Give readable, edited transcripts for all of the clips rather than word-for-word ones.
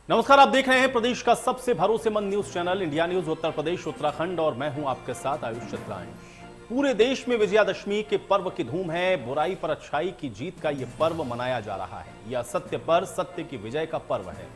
नमस्कार, आप देख रहे हैं प्रदेश का सबसे भरोसेमंद news channel India news Uttar Pradesh Uttarakhand और मैं हूं आपके साथ आयुष चतुरांश। पूरे देश में विजयादशमी के पर्व की धूम है। बुराई पर अच्छाई की जीत का यह पर्व मनाया जा रहा है। यह असत्य पर सत्य की विजय का पर्व है।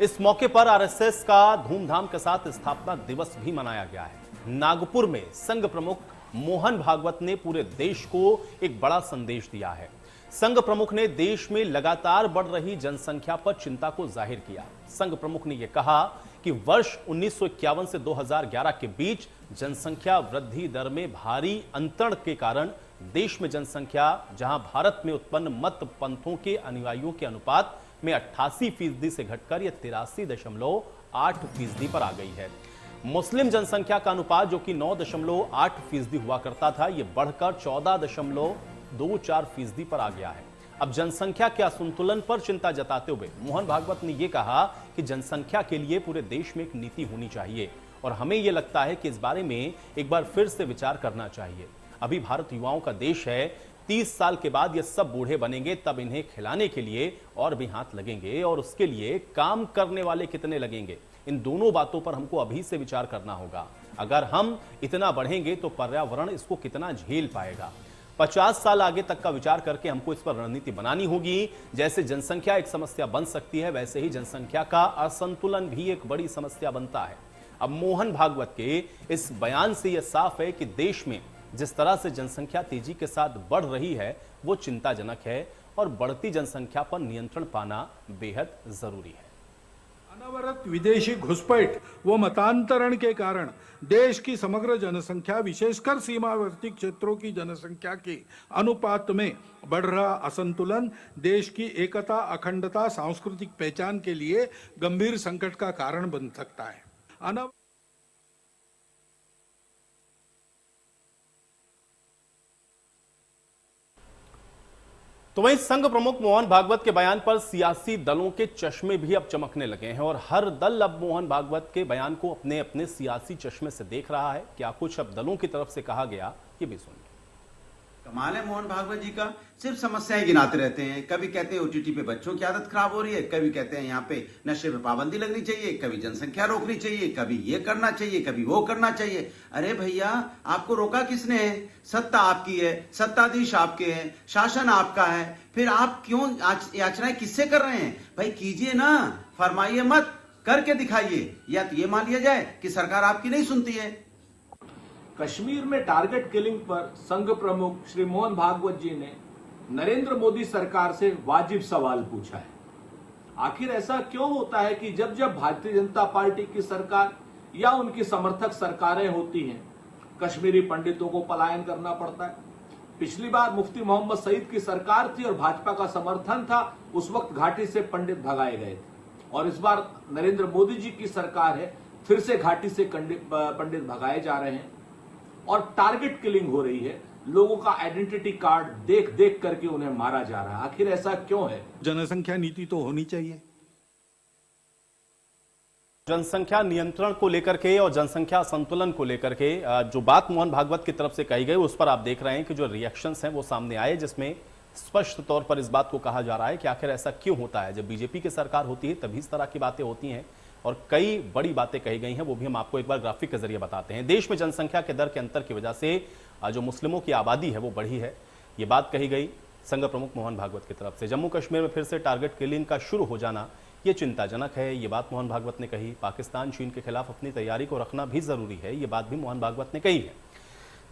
इस मौके पर आरएसएस का धूमधाम के साथ स्थापना दिवस भी मनाया गया है। नागपुर में संघ प्रमुख मोहन भागवत ने पूरे देश को एक बड़ा संदेश दिया है। संघ प्रमुख ने देश में लगातार बढ़ रही जनसंख्या पर चिंता को जाहिर किया। संघ प्रमुख ने यह कहा कि वर्ष 1951 से 2011 के बीच जनसंख्या वृद्धि दर में भारी अंतर के कारण देश में जनसंख्या, जहां भारत में उत्पन्न मत पंथों के अनुयायियों के अनुपात में 88% से घटकर यह 83.8% पर आ गई है। मुस्लिम जनसंख्या का अनुपात, जो कि 9.8% हुआ करता था, यह बढ़कर 14.24% पर आ गया है। अब जनसंख्या के असंतुलन पर चिंता जताते हुए मोहन भागवत ने यह कहा कि जनसंख्या के लिए पूरे देश में एक नीति होनी चाहिए और हमें यह लगता है कि इस बारे में एक बार फिर से विचार करना चाहिए। अभी भारत युवाओं का देश है। 30 साल के बाद ये सब बूढ़े बनेंगे, तब इन्हें खिलाने के लिए और भी हाथ लगेंगे और उसके लिए काम करने वाले कितने लगेंगे। इन दोनों बातों पर हमको अभी से विचार करना होगा। अगर हम इतना बढ़ेंगे तो पर्यावरण इसको कितना झेल पाएगा। 50 साल आगे तक का विचार करके हमको इस पर रणनीति बनानी होगी। जैसे जनसंख्या एक समस्या बन सकती है, वैसे ही जनसंख्या का असंतुलन भी एक बड़ी समस्या बनता है। अब मोहन भागवत के इस बयान से यह साफ है कि देश में जिस तरह से जनसंख्या तेजी के साथ बढ़ रही है वो चिंताजनक है और बढ़ती जनसंख्या पर नियंत्रण पाना बेहद जरूरी है। अनवरत विदेशी घुसपैठ व मतांतरण के कारण देश की समग्र जनसंख्या, विशेषकर सीमावर्ती क्षेत्रों की जनसंख्या के अनुपात में बढ़ रहा असंतुलन देश की एकता, अखंडता, सांस्कृतिक पहचान के लिए गंभीर संकट का कारण बन सकता है। तो वहीं संघ प्रमुख मोहन भागवत के बयान पर सियासी दलों के चश्मे भी अब चमकने लगे हैं और हर दल अब मोहन भागवत के बयान को अपने अपने सियासी चश्मे से देख रहा है। क्या कुछ अब दलों की तरफ से कहा गया, ये भी सुनिए। कमाल है मोहन भागवत जी का, सिर्फ समस्याएं गिनाते रहते हैं। कभी कहते हैं ओटीटी पे बच्चों की आदत खराब हो रही है, कभी कहते हैं यहाँ पे नशे पे पाबंदी लगनी चाहिए, कभी जनसंख्या रोकनी चाहिए, कभी ये करना चाहिए, कभी वो करना चाहिए। अरे भैया, आपको रोका किसने है? सत्ता आपकी है, सत्ताधीश आपके हैं, शासन आपका है, फिर आप क्यों याचनाएं किससे कर रहे हैं? भाई कीजिए ना, फरमाइए मत, करके दिखाइए। या तो ये मान लिया जाए कि सरकार आपकी नहीं सुनती है। कश्मीर में टारगेट किलिंग पर संघ प्रमुख श्री मोहन भागवत जी ने नरेंद्र मोदी सरकार से वाजिब सवाल पूछा है। आखिर ऐसा क्यों होता है कि जब जब भारतीय जनता पार्टी की सरकार या उनकी समर्थक सरकारें होती हैं, कश्मीरी पंडितों को पलायन करना पड़ता है। पिछली बार मुफ्ती मोहम्मद सईद की सरकार थी और भाजपा का समर्थन था, उस वक्त घाटी से पंडित भगाए गए थे। और इस बार नरेंद्र मोदी जी की सरकार है, फिर से घाटी से पंडित भगाए जा रहे हैं और टारगेट किलिंग हो रही है। लोगों का आइडेंटिटी कार्ड देख देख करके उन्हें मारा जा रहा है। आखिर ऐसा क्यों है? जनसंख्या नीति तो होनी चाहिए। जनसंख्या नियंत्रण को लेकर के और जनसंख्या संतुलन को लेकर के जो बात मोहन भागवत की तरफ से कही गई, उस पर आप देख रहे हैं कि जो रिएक्शंस हैं वो सामने आए, जिसमें स्पष्ट तौर पर इस बात को कहा जा रहा है कि आखिर ऐसा क्यों होता है। जब बीजेपी की सरकार होती है तभी इस तरह की बातें होती हैं और कई बड़ी बातें कही गई हैं, वो भी हम आपको एक बार ग्राफिक के जरिए बताते हैं। देश में जनसंख्या के दर के अंतर की वजह से जो मुस्लिमों की आबादी है वो बढ़ी है, ये बात कही गई संघ प्रमुख मोहन भागवत की तरफ से। जम्मू कश्मीर में फिर से टारगेट किलिंग का शुरू हो जाना ये चिंताजनक है, ये बात मोहन भागवत ने कही। पाकिस्तान, चीन के खिलाफ अपनी तैयारी को रखना भी जरूरी है, ये बात भी मोहन भागवत ने कही है।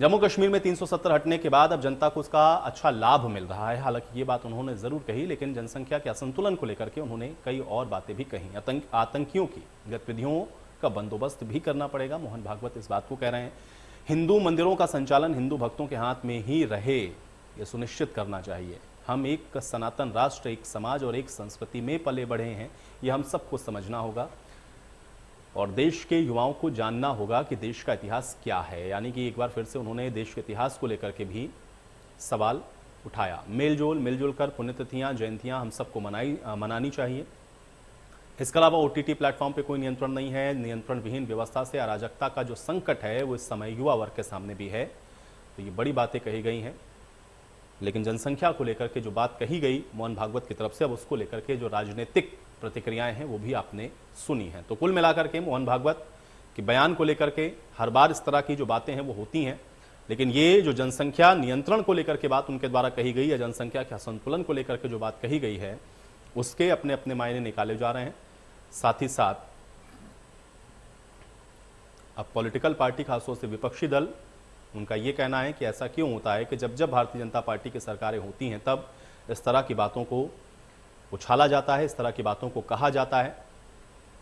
जम्मू कश्मीर में 370 हटने के बाद अब जनता को उसका अच्छा लाभ मिल रहा है, हालांकि ये बात उन्होंने जरूर कही, लेकिन जनसंख्या के असंतुलन को लेकर के उन्होंने कई और बातें भी कही। आतंकियों की गतिविधियों का बंदोबस्त भी करना पड़ेगा, मोहन भागवत इस बात को कह रहे हैं। हिंदू मंदिरों का संचालन हिंदू भक्तों के हाथ में ही रहे, ये सुनिश्चित करना चाहिए। हम एक सनातन राष्ट्र, एक समाज और एक संस्कृति में पले बढ़े हैं, ये हम सबको समझना होगा और देश के युवाओं को जानना होगा कि देश का इतिहास क्या है। यानी कि एक बार फिर से उन्होंने देश के इतिहास को लेकर के भी सवाल उठाया। मिलजुल कर पुण्यतिथियां, जयंतियां हम सबको मनानी चाहिए। इसके अलावा ओटीटी प्लेटफॉर्म पे कोई नियंत्रण नहीं है। नियंत्रण विहीन व्यवस्था से अराजकता का जो संकट है वो इस समय युवा वर्ग के सामने भी है। तो ये बड़ी बातें कही गई हैं, लेकिन जनसंख्या को लेकर के जो बात कही गई मोहन भागवत की तरफ से, अब उसको लेकर के जो राजनीतिक प्रतिक्रियाएं हैं वो भी आपने सुनी हैं। तो कुल मिलाकर के मोहन भागवत के बयान को लेकर के हर बार इस तरह की जो बातें हैं वो होती हैं, लेकिन ये जो जनसंख्या नियंत्रण को लेकर के बात उनके द्वारा कही गई है, जनसंख्या के असंतुलन को लेकर के जो बात कही गई है, उसके अपने अपने मायने निकाले जा रहे हैं। साथ ही साथ अब पॉलिटिकल पार्टी, खासतौर से विपक्षी दल, उनका ये कहना है कि ऐसा क्यों होता है कि जब जब भारतीय जनता पार्टी की सरकारें होती हैं तब इस तरह की बातों को उछाला जाता है, इस तरह की बातों को कहा जाता है,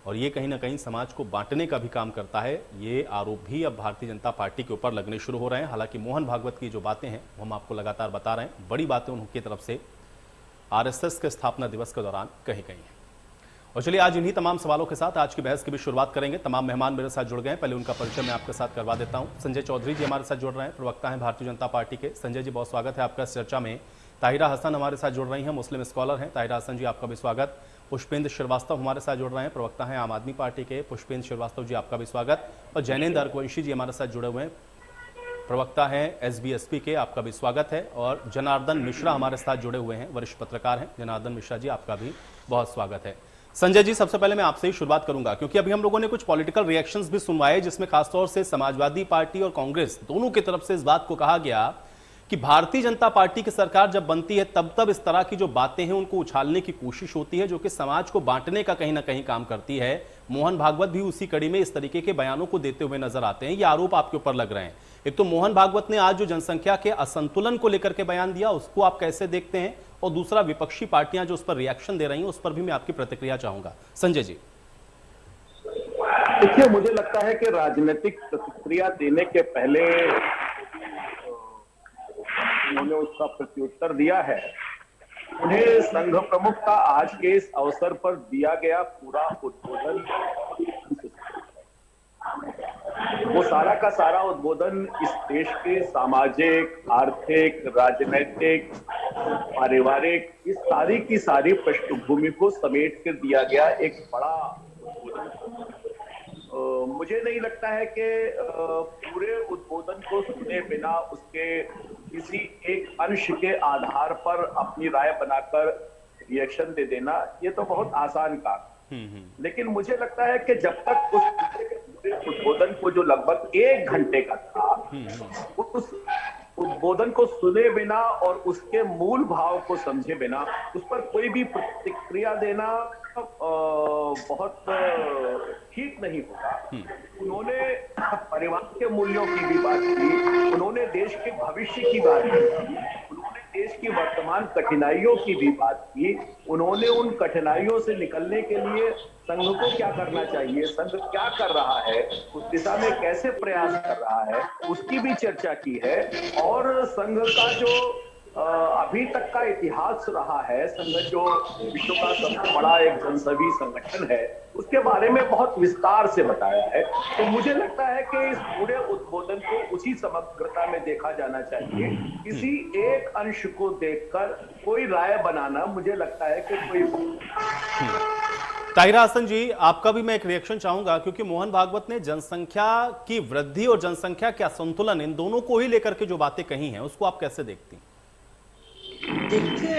और ये कहीं ना कहीं समाज को बांटने का भी काम करता है। ये आरोप भी अब भारतीय जनता पार्टी के ऊपर लगने शुरू हो रहे हैं। हालांकि मोहन भागवत की जो बातें हैं वो हम आपको लगातार बता रहे हैं, बड़ी बातें उनकी तरफ से आरएसएस के स्थापना दिवस के दौरान कही गई हैं। और चलिए आज इन्हीं तमाम सवालों के साथ आज की बहस की भी शुरुआत करेंगे। तमाम मेहमान मेरे साथ जुड़ गए हैं, पहले उनका परिचय मैं आपके साथ करवा देता हूं। संजय चौधरी जी हमारे साथ जुड़ रहे हैं, प्रवक्ता हैं भारतीय जनता पार्टी के। संजय जी बहुत स्वागत है आपका इस चर्चा में। ताहिरा हसन हमारे साथ जुड़ रही हैं, मुस्लिम स्कॉलर हैं। ताहिरा हसन जी आपका भी स्वागत। पुष्पेंद्र श्रीवास्तव हमारे साथ जुड़ रहे हैं, प्रवक्ता हैं आम आदमी पार्टी के। पुष्पेंद्र श्रीवास्तव जी आपका भी स्वागत। और जैनेंद्र अर्कवंशी जी हमारे साथ जुड़े हुए हैं, प्रवक्ता हैं एसबीएसपी के, आपका भी स्वागत है। और जनार्दन मिश्रा हमारे साथ जुड़े हुए हैं, वरिष्ठ पत्रकार हैं। जनार्दन मिश्रा जी आपका भी बहुत स्वागत है। संजय जी सबसे पहले मैं आपसे ही शुरुआत करूंगा, क्योंकि अभी हम लोगों ने कुछ पॉलिटिकल रिएक्शंस भी सुनवाए जिसमें खासतौर से समाजवादी पार्टी और कांग्रेस दोनों की तरफ से इस बात को कहा गया कि भारतीय जनता पार्टी की सरकार जब बनती है तब तब इस तरह की जो बातें हैं उनको उछालने की कोशिश होती है, जो कि समाज को बांटने का कहीं ना कहीं काम करती है। मोहन भागवत भी उसी कड़ी में इस तरीके के बयानों को देते हुए नजर आते हैं। ये आरोप आपके ऊपर लग रहे हैं। एक तो मोहन भागवत ने आज जो जनसंख्या के असंतुलन को लेकर के बयान दिया, उसको आप कैसे देखते हैं, और दूसरा विपक्षी पार्टियां जो उस पर रिएक्शन दे रही हैं उस पर भी मैं आपकी प्रतिक्रिया चाहूंगा। संजय जी। देखिए, मुझे लगता है कि राजनीतिक प्रतिक्रिया देने के पहले उन्होंने उसका प्रत्युत्तर दिया है। उन्हें संघ प्रमुख का आज के इस अवसर पर दिया गया पूरा उद्बोधन, वो सारा का सारा उद्बोधन इस देश के सामाजिक, आर्थिक, राजनीतिक, पारिवारिक, इस सारी की सारी पृष्ठभूमि को समेट कर दिया गया एक बड़ा उद्बोधन। मुझे नहीं लगता है कि पूरे उद्बोधन को सुने बिना उसके किसी एक अंश के आधार पर अपनी राय बनाकर रिएक्शन दे देना, ये तो बहुत आसान काम। लेकिन मुझे लगता है कि जब तक उस पूरे उद्बोधन को जो लगभग 1 घंटे का था, उस उद्बोधन को सुने बिना और उसके मूल भाव को समझे बिना उस पर कोई भी प्रतिक्रिया देना बहुत ठीक नहीं होगा। उन्होंने परिवार के मूल्यों की भी बात की, उन्होंने देश के भविष्य की बात की, उन्होंने देश की वर्तमान कठिनाइयों की भी बात की, उन्होंने उन कठिनाइयों से निकलने के लिए संघ को क्या करना चाहिए, संघ क्या कर रहा है, उस दिशा में कैसे प्रयास कर रहा है, उसकी भी चर्चा की है। और संघ का जो अभी तक का इतिहास रहा है, संघ जो विश्व का सबसे बड़ा एक जनसभी संगठन है, उसके बारे में बहुत विस्तार से बताया है। तो मुझे लगता है कि इस पूरे उद्बोधन को उसी समग्रता में देखा जाना चाहिए। किसी एक अंश को देखकर कोई राय बनाना, मुझे लगता है कि कोई। ताहिरा हसन जी आपका भी मैं एक रिएक्शन चाहूंगा, क्योंकि मोहन भागवत ने जनसंख्या की वृद्धि और जनसंख्या के असंतुलन, इन दोनों को ही लेकर के जो बातें कही हैं उसको आप कैसे देखती हैं? देखिए,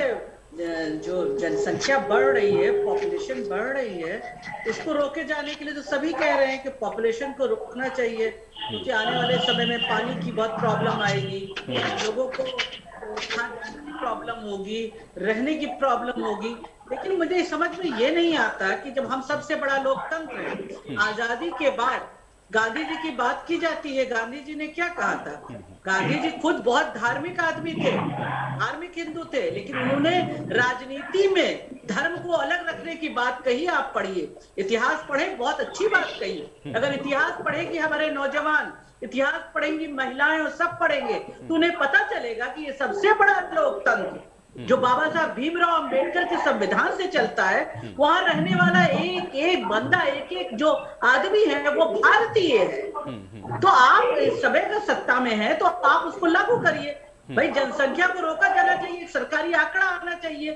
जो जनसंख्या बढ़ रही है, पॉपुलेशन बढ़ रही है, इसको रोके जाने के लिए तो सभी कह रहे हैं कि पॉपुलेशन को रोकना चाहिए, क्योंकि आने वाले समय में पानी की बहुत प्रॉब्लम आएगी, लोगों को खाने की प्रॉब्लम होगी, रहने की प्रॉब्लम होगी। लेकिन मुझे समझ में ये नहीं आता कि जब हम सबसे बड़ा लोकतंत्र है, आजादी के बाद गांधी जी की बात की जाती है। गांधी जी ने क्या कहा था? गांधी जी खुद बहुत धार्मिक आदमी थे, धार्मिक हिंदू थे, लेकिन उन्होंने राजनीति में धर्म को अलग रखने की बात कही। आप पढ़िए, इतिहास पढ़े, बहुत अच्छी बात कही। अगर इतिहास पढ़ेगी हमारे नौजवान, इतिहास पढ़ेंगी महिलाएं और सब पढ़ेंगे, तो उन्हें पता चलेगा कि ये सबसे बड़ा लोकतंत्र जो बाबा साहब भीमराव अंबेडकर के संविधान से चलता है, वहां रहने वाला एक एक बंदा, एक एक जो आदमी है वो भारतीय है। तो आप सभी का सत्ता में है तो आप उसको लागू करिए। भाई, जनसंख्या को रोका जाना चाहिए, एक सरकारी आंकड़ा आना चाहिए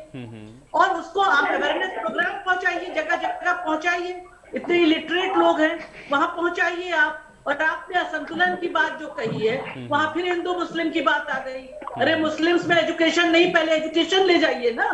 और उसको आप अवेयरनेस प्रोग्राम पहुंचाइए, जगह जगह पहुंचाइए। इतने इलिटरेट लोग हैं, वहां पहुंचाइए आप, और आपने असंतुलन की बात जो कही है वहां फिर हिंदू मुस्लिम की बात आ गई। अरे मुस्लिम्स में एजुकेशन नहीं, पहले एजुकेशन ले जाइए ना,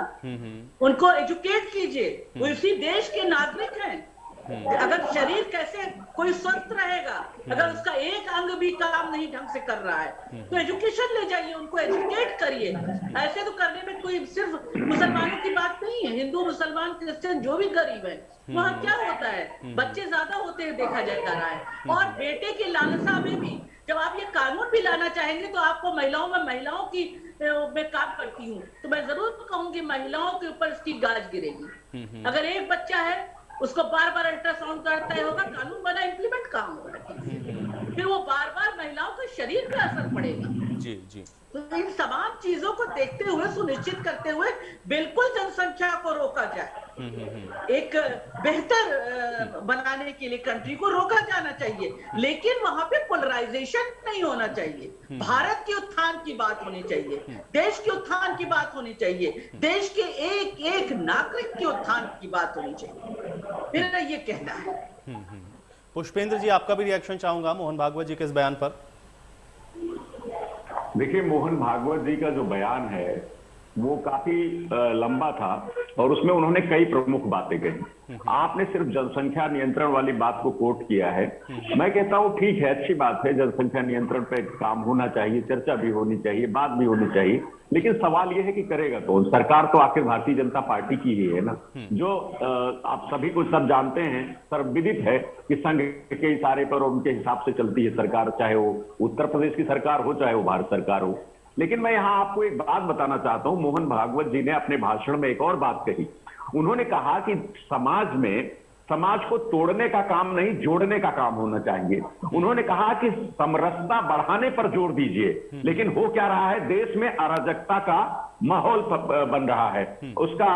उनको एजुकेट कीजिए, वो इसी देश के नागरिक हैं। अगर शरीर कैसे कोई स्वस्थ रहेगा अगर उसका एक अंग भी काम नहीं ढंग से कर रहा है, तो एजुकेशन ले जाइए, उनको एजुकेट करिए। ऐसे तो करने में कोई सिर्फ मुसलमानों की बात नहीं है, हिंदू मुसलमान क्रिश्चियन जो भी गरीब है वहाँ क्या होता है, बच्चे ज्यादा होते हैं देखा जा रहा है। और बेटे की लालसा में भी जब आप ये कानून भी लाना चाहेंगे तो आपको महिलाओं की मैं काम करती हूँ तो मैं जरूर कहूंगी महिलाओं के ऊपर इसकी गाज गिरेगी। अगर एक बच्चा है उसको बार बार अल्ट्रासाउंड करता है होगा, कानून बना, इंप्लीमेंट कहाँ होगा, फिर वो बार बार महिलाओं के शरीर पे असर पड़ेगा। जी जी। तो इन तमाम चीजों को देखते हुए, सुनिश्चित करते हुए बिल्कुल जनसंख्या को रोका जाए, एक बेहतर बनाने के लिए कंट्री को रोका जाना चाहिए, लेकिन वहां पे पोलराइजेशन नहीं होना चाहिए। भारत के उत्थान की बात होनी चाहिए, देश के उत्थान की बात होनी चाहिए, देश के एक एक नागरिक के उत्थान की बात होनी चाहिए। मेरा ये कहना है। पुष्पेंद्र जी, आपका भी रिएक्शन चाहूंगा मोहन भागवत जी के इस बयान पर। देखिए, मोहन भागवत जी का जो बयान है वो काफी लंबा था और उसमें उन्होंने कई प्रमुख बातें कही। आपने सिर्फ जनसंख्या नियंत्रण वाली बात को कोट किया है। मैं कहता हूँ ठीक है, अच्छी बात है, जनसंख्या नियंत्रण पे काम होना चाहिए, चर्चा भी होनी चाहिए, बात भी होनी चाहिए, लेकिन सवाल यह है कि करेगा कौन? सरकार तो आखिर भारतीय जनता पार्टी की ही है ना, जो आप सभी को सब जानते हैं, सर्वविदित है कि संघ के इशारे पर और उनके हिसाब से चलती है सरकार, चाहे वो उत्तर प्रदेश की सरकार हो चाहे वो भारत सरकार हो। लेकिन मैं यहाँ आपको एक बात बताना चाहता हूँ, मोहन भागवत जी ने अपने भाषण में एक और बात कही। उन्होंने कहा कि समाज को तोड़ने का काम नहीं, जोड़ने का काम होना चाहिए। उन्होंने कहा कि समरसता बढ़ाने पर जोर दीजिए, लेकिन हो क्या रहा है, देश में अराजकता का माहौल बन रहा है, उसका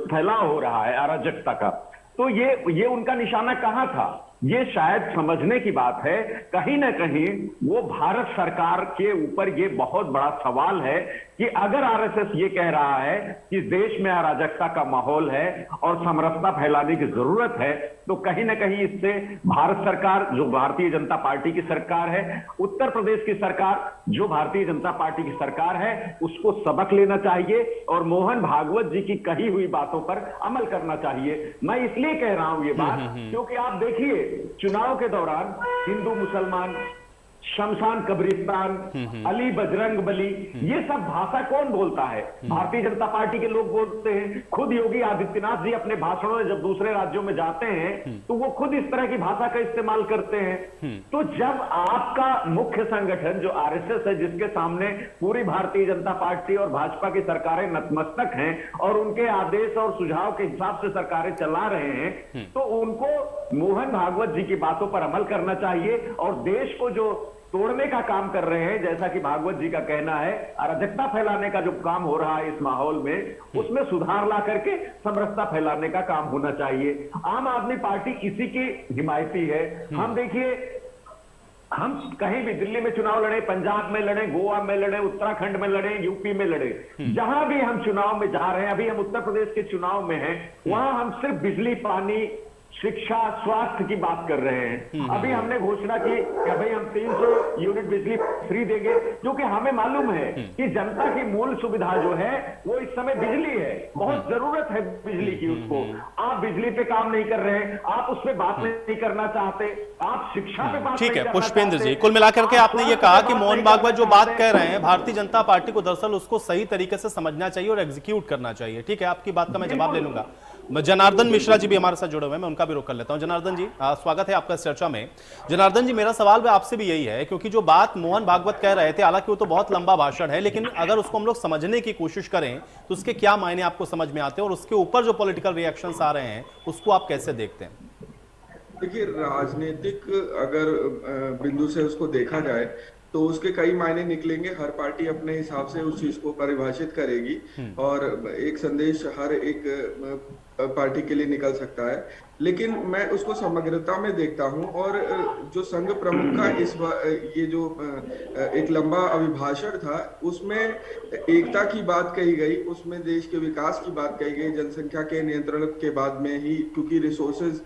फैलाव हो रहा है अराजकता का। तो ये उनका निशाना कहां था? ये शायद समझने की बात है, कहीं ना कहीं वो भारत सरकार के ऊपर ये बहुत बड़ा सवाल है कि अगर आरएसएस ये कह रहा है कि देश में अराजकता का माहौल है और समरसता फैलाने की जरूरत है, तो कहीं ना कहीं इससे भारत सरकार, जो भारतीय जनता पार्टी की सरकार है, उत्तर प्रदेश की सरकार, जो भारतीय जनता पार्टी की सरकार है, उसको सबक लेना चाहिए और मोहन भागवत जी की कही हुई बातों पर अमल करना चाहिए। मैं इसलिए कह रहा हूं ये बात क्योंकि आप देखिए, चुनाव के दौरान हिंदू मुसलमान, शमशान कब्रिस्तान, अली बजरंग बली, ये सब भाषा कौन बोलता है? भारतीय जनता पार्टी के लोग बोलते हैं। खुद योगी आदित्यनाथ जी अपने भाषणों में जब दूसरे राज्यों में जाते हैं तो वो खुद इस तरह की भाषा का इस्तेमाल करते हैं। तो जब आपका मुख्य संगठन जो आरएसएस है, जिसके सामने पूरी भारतीय जनता पार्टी और भाजपा की सरकारें नतमस्तक हैं और उनके आदेश और सुझाव के हिसाब से सरकारें चला रहे हैं, तो उनको मोहन भागवत जी की बातों पर अमल करना चाहिए और देश को जो तोड़ने का काम कर रहे हैं, जैसा कि भागवत जी का कहना है, अराजकता फैलाने का जो काम हो रहा है इस माहौल में, उसमें सुधार ला करके समरसता फैलाने का काम होना चाहिए। आम आदमी पार्टी इसी की हिमायती है। हम देखिए, हम कहीं भी दिल्ली में चुनाव लड़े, पंजाब में लड़े, गोवा में लड़े, उत्तराखंड में लड़े, यूपी में लड़े, जहां भी हम चुनाव में जा रहे हैं, अभी हम उत्तर प्रदेश के चुनाव में हैं, वहां हम सिर्फ बिजली, पानी, शिक्षा, स्वास्थ्य की बात कर रहे हैं। अभी हमने घोषणा की कि भाई हम 300 यूनिट बिजली फ्री देंगे, क्योंकि हमें मालूम है कि जनता की मूल सुविधा जो है वो इस समय बिजली है, बहुत जरूरत है बिजली की उसको। आप बिजली पे काम नहीं कर रहे, आप उस पर बात नहीं करना चाहते, आप शिक्षा पे बात ठीक नहीं है करना पुष्पेंद्र जी, चाहते। कुल मिलाकर के आपने ये कहा कि मोहन भागवत जो बात कह रहे हैं, भारतीय जनता पार्टी को दरअसल उसको सही तरीके से समझना चाहिए और एग्जीक्यूट करना चाहिए। ठीक है, आपकी बात का मैं जवाब ले लूंगा। जनार्दन मिश्रा जी भी हमारे साथ जुड़े हुए हैं, मैं उनका भी रुख कर लेता हूं। जनार्दन जी, स्वागत है आपका इस चर्चा में। जनार्दन जी, मेरा सवाल भी आपसे भी यही है, क्योंकि जो बात मोहन भागवत कह रहे थे, हालांकि वो तो बहुत लंबा भाषण है, लेकिन अगर उसको हम लोग समझने की कोशिश करें तो उसके क्या मायने आपको समझ में आते हैं और उसके ऊपर जो पॉलिटिकल रिएक्शंस आ रहे हैं उसको आप कैसे देखते हैं? देखिए, राजनीतिक अगर बिंदु से उसको देखा जाए तो उसके कई मायने निकलेंगे। हर पार्टी अपने हिसाब से उस चीज को परिभाषित करेगी और एक संदेश हर एक पार्टी के लिए निकल सकता है, लेकिन मैं उसको समग्रता में देखता हूं। और जो संघ प्रमुख का ये जो एक लंबा अभिभाषण था, उसमें एकता की बात कही गई, उसमें देश के विकास की बात कही गई, जनसंख्या के नियंत्रण के बाद में ही, क्योंकि रिसोर्सेज